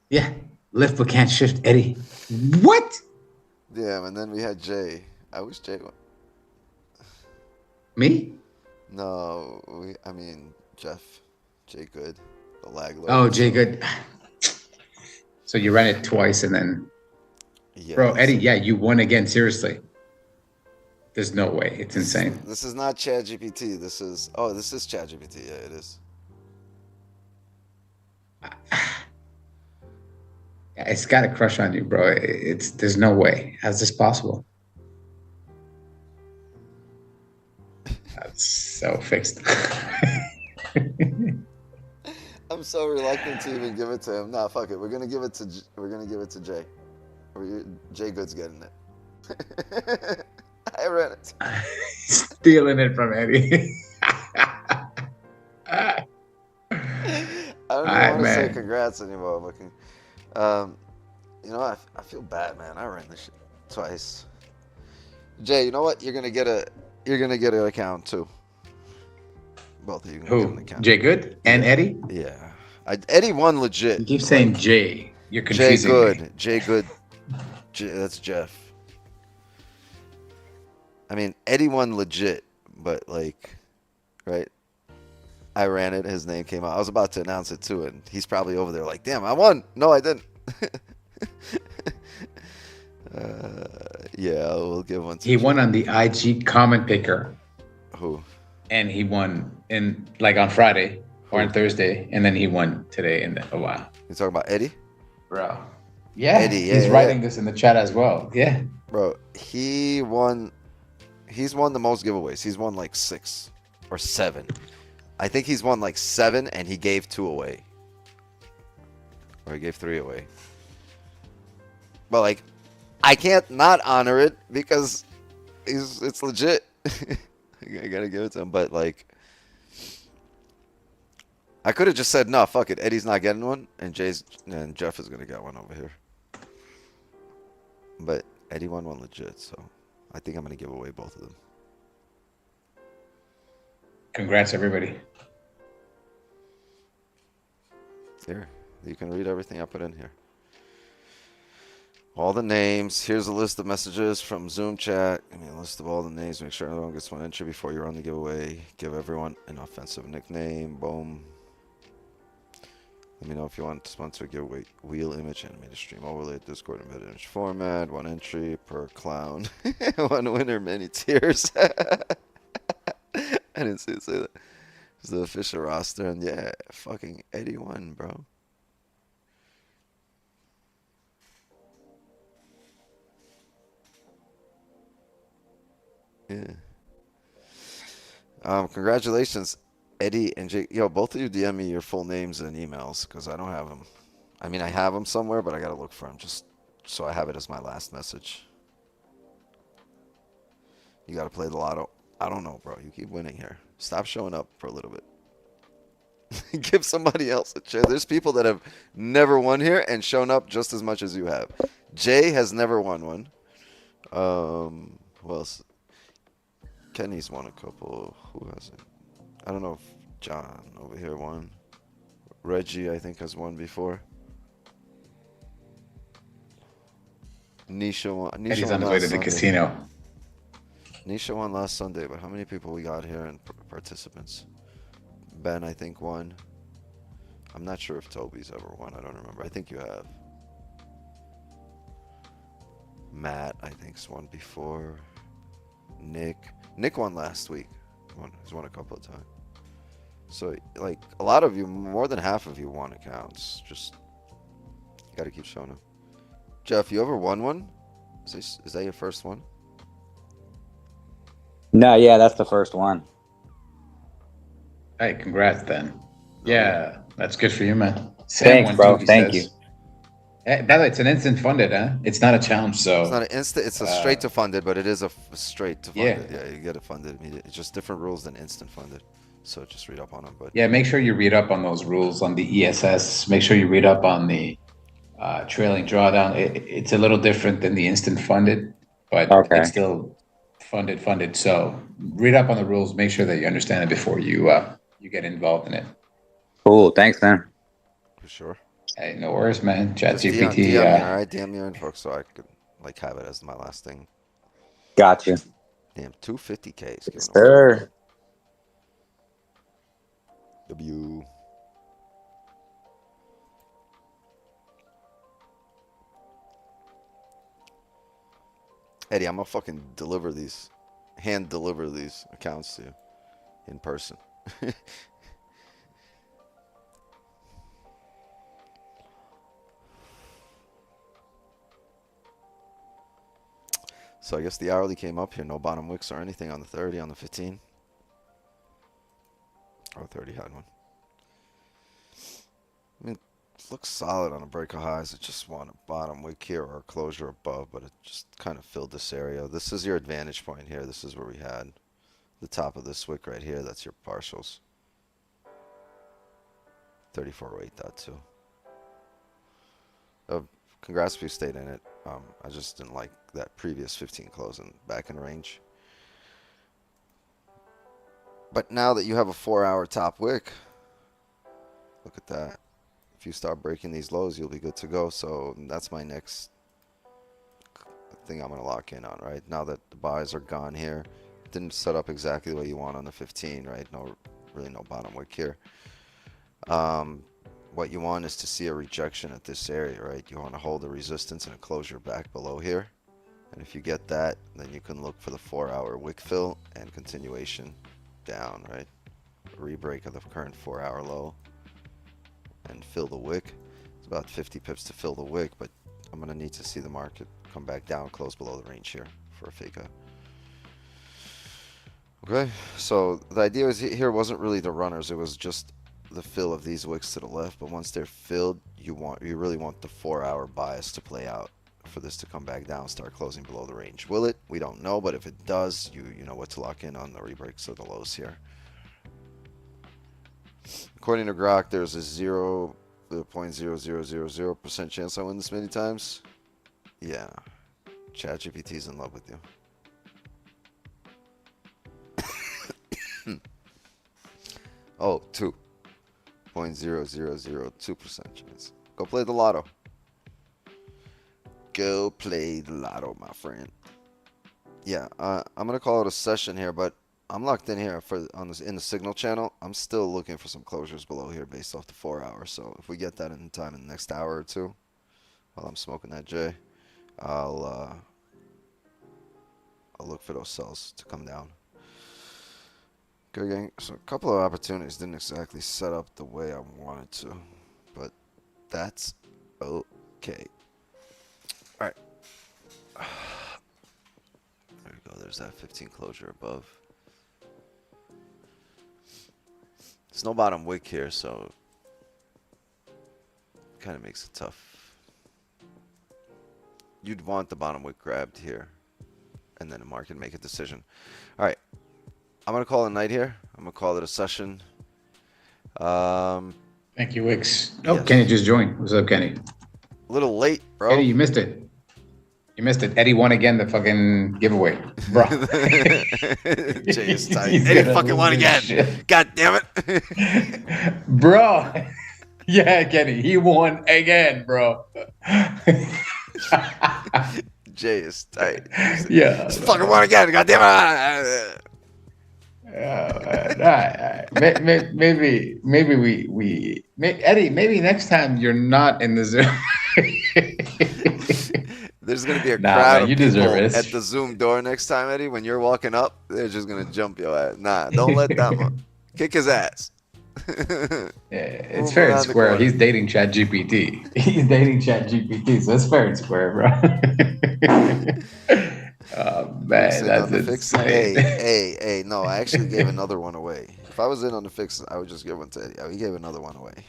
Yeah, lift but can't shift Eddie. What? Damn, and then we had Jay. I wish Jay won. Me? No, I mean, Jeff. Jay Good. The lag lord. Oh, Jay Good. So you ran it twice and then... Yes. Bro, Eddie, yeah, you won again. Seriously. There's no way. It's insane. This is not ChatGPT. This is... Oh, this is ChatGPT. Yeah, it is. It's got a crush on you, bro. There's no way. How's this possible? That's so fixed. I'm so reluctant to even give it to him. Nah, fuck it. We're gonna give it to Jay. Jay Good's getting it. I ran it. Stealing it from Eddie. chats anymore. Looking, you know, I feel bad, man. I ran this shit twice. Jay, you know what? You're gonna get an account too. Both of you can get an Who? account. Jay Good and Yeah. Eddie? Yeah. Eddie won legit. You keep saying like, Jay. You're Jay confusing me. Good. Jay Good. That's Jeff. I mean, Eddie won legit, but like, right? I ran it. His name came out. I was about to announce it too, and he's probably over there like, "Damn, I won." No, I didn't. Yeah, we'll give one to He Jay. won on the IG comment picker, Who? and he won in like on Friday or on Thursday, and then he won today. And oh wow, You talking about Eddie? bro. Yeah, Eddie, yeah, he's yeah, writing this in the chat as well. Yeah, Bro, he won. He's won the most giveaways. He's won like 6 or 7. I think he's won like 7, and he gave 2 away, or he gave 3 away. But like, I can't not honor it because it's legit. I gotta give it to him. But like, I could have just said no, fuck it. Eddie's not getting one, and Jeff is gonna get one over here. But Eddie won one legit, so I think I'm gonna give away both of them. congrats everybody. Here, you can read everything I put in here. All the names. Here's a list of messages from Zoom chat. Give me a list of all the names. Make sure everyone gets one entry before you run the giveaway. Give everyone an offensive nickname. Boom. Let me know if you want to sponsor a giveaway. Wheel image, animated stream overlay, Discord, and image format. 1 entry per clown. 1 winner, many tiers. I didn't see it say that. It's the official roster, and yeah, fucking Eddie won, bro. Yeah. Congratulations, Eddie and Jake. Yo, both of you DM me your full names and emails because I don't have them. I mean, I have them somewhere, but I gotta look for them just so I have it as my last message. You gotta play the lotto. I don't know, bro. You keep winning here. Stop showing up for a little bit. Give somebody else a chance. There's people that have never won here and shown up just as much as you have. Jay has never won one. Who else? Kenny's won a couple. Who hasn't? I don't know if John over here won. Reggie, I think, has won before. Nisha won. Nisha Eddie's won on his way last to the Sunday. casino. Nisha won last Sunday, but how many people we got here and participants? Ben, I think, won. I'm not sure if Toby's ever won. I don't remember. I think you have. Matt, I think's won before. Nick won last week. He's won a couple of times. So, like, a lot of you, more than half of you won accounts. Just, you gotta keep showing up. Jeff, you ever won one? Is that your first one? No, yeah, that's the first one. Hey, congrats then. Yeah, that's good for you, man. Thanks, bro. Thank you. By the way, it's an instant funded, huh? It's not a challenge, so It's not an instant. It's a straight to funded, but it is a straight to Yeah. funded. Yeah, you get it funded immediately. It's just different rules than instant funded. So just read up on them. But yeah, make sure you read up on those rules on the ESS. Make sure you read up on the trailing drawdown. It's a little different than the instant funded, but Okay. it's still funded. So read up on the rules. Make sure that you understand it before you get involved in it. Cool. Thanks, man. for sure. Hey, no worries, man. Just ChatGPT. DM me, all right? DM me your info so I could like have it as my last thing. Gotcha. Damn, 250K. Sir. W. Eddie, I'm gonna fucking hand deliver these accounts to you in person. So I guess the hourly came up here. No bottom wicks or anything on the 30, on the 15. Oh, 30 had one. I mean, it looks solid on a break of highs. I just want a bottom wick here or a closure above, but it just kind of filled this area. This is your advantage point here. This is where we had the top of this wick right here. That's your partials. 34.8.2. Congrats if you stayed in it. I just didn't like that previous 15 closing back in range. But now that you have a 4-hour top wick, look at that. If you start breaking these lows, you'll be good to go. So that's my next thing I'm going to lock in on, right? Now that the buys are gone here, it didn't set up exactly what you want on the 15, right? Really no bottom wick here. What you want is to see a rejection at this area, right? You want to hold the resistance and a closure back below here. And if you get that, then you can look for the 4-hour wick fill and continuation down, right? Rebreak of the current 4-hour low and fill the wick. It's about 50 pips to fill the wick, but I'm going to need to see the market come back down close below the range here for a fake out. Okay, so the idea is here wasn't really the runners, it was just the fill of these wicks to the left, but once they're filled, you really want the 4-hour bias to play out for this to come back down, start closing below the range. Will it? We don't know, but if it does, you know what to lock in on the rebreaks of the lows here. According to Grok, there's a 0.0000% chance I win this many times. Yeah, ChatGPT's in love with you. Oh, 2.0002% chance. Go play the lotto. Go play the lotto, my friend. Yeah, I'm gonna call it a session here, but I'm locked in here in the signal channel. I'm still looking for some closures below here based off the 4-hour. So if we get that in time in the next hour or two, while I'm smoking that J, I'll look for those sells to come down. Okay, gang. So a couple of opportunities didn't exactly set up the way I wanted to, but that's okay. All right. There we go. There's that 15 closure above. There's no bottom wick here, so kind of makes it tough. You'd want the bottom wick grabbed here, and then the market make a decision. All right. I'm going to call it a night here. I'm going to call it a session. Thank you, Wicks. Oh, yes. Kenny just joined. What's up, Kenny? A little late, bro. Eddie, you missed it. You missed it. Eddie won again the fucking giveaway. Bro. Jay is tight. Eddie fucking won again. Shit. God damn it. Bro. Yeah, Kenny. He won again, bro. Jay is tight. Yeah. Just fucking won again. God damn it. Maybe Eddie, maybe next time you're not in the Zoom. There's gonna be a crowd of people at the Zoom door next time, Eddie. When you're walking up, they're just gonna jump your ass. Nah, don't let them up. Kick his ass. Yeah, it's fair and square. He's dating ChatGPT. He's dating ChatGPT, so it's fair and square, bro. Oh man, that's insane. Hey, no, I actually gave another one away. If I was in on the fix, I would just give one to Eddie. He gave another one away.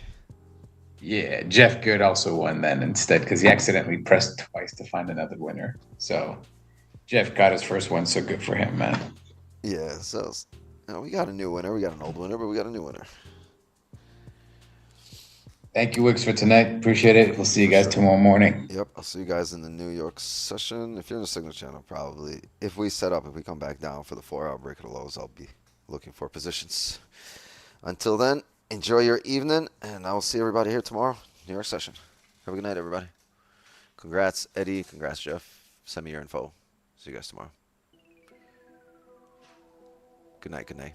Yeah, Jeff Good also won then instead because he accidentally pressed twice to find another winner. So Jeff got his first one, so good for him, man. Yeah, so we got a new winner. We got an old winner, but we got a new winner. Thank you, Wicks, for tonight. Appreciate it. We'll see you guys tomorrow morning. Yep, I'll see you guys in the New York session. If you're in the signal channel, probably. If we come back down for the 4-hour break of the lows, I'll be looking for positions. Until then, enjoy your evening, and I will see everybody here tomorrow. New York session. Have a good night, everybody. Congrats, Eddie. Congrats, Jeff. Send me your info. See you guys tomorrow. Good night. Good night.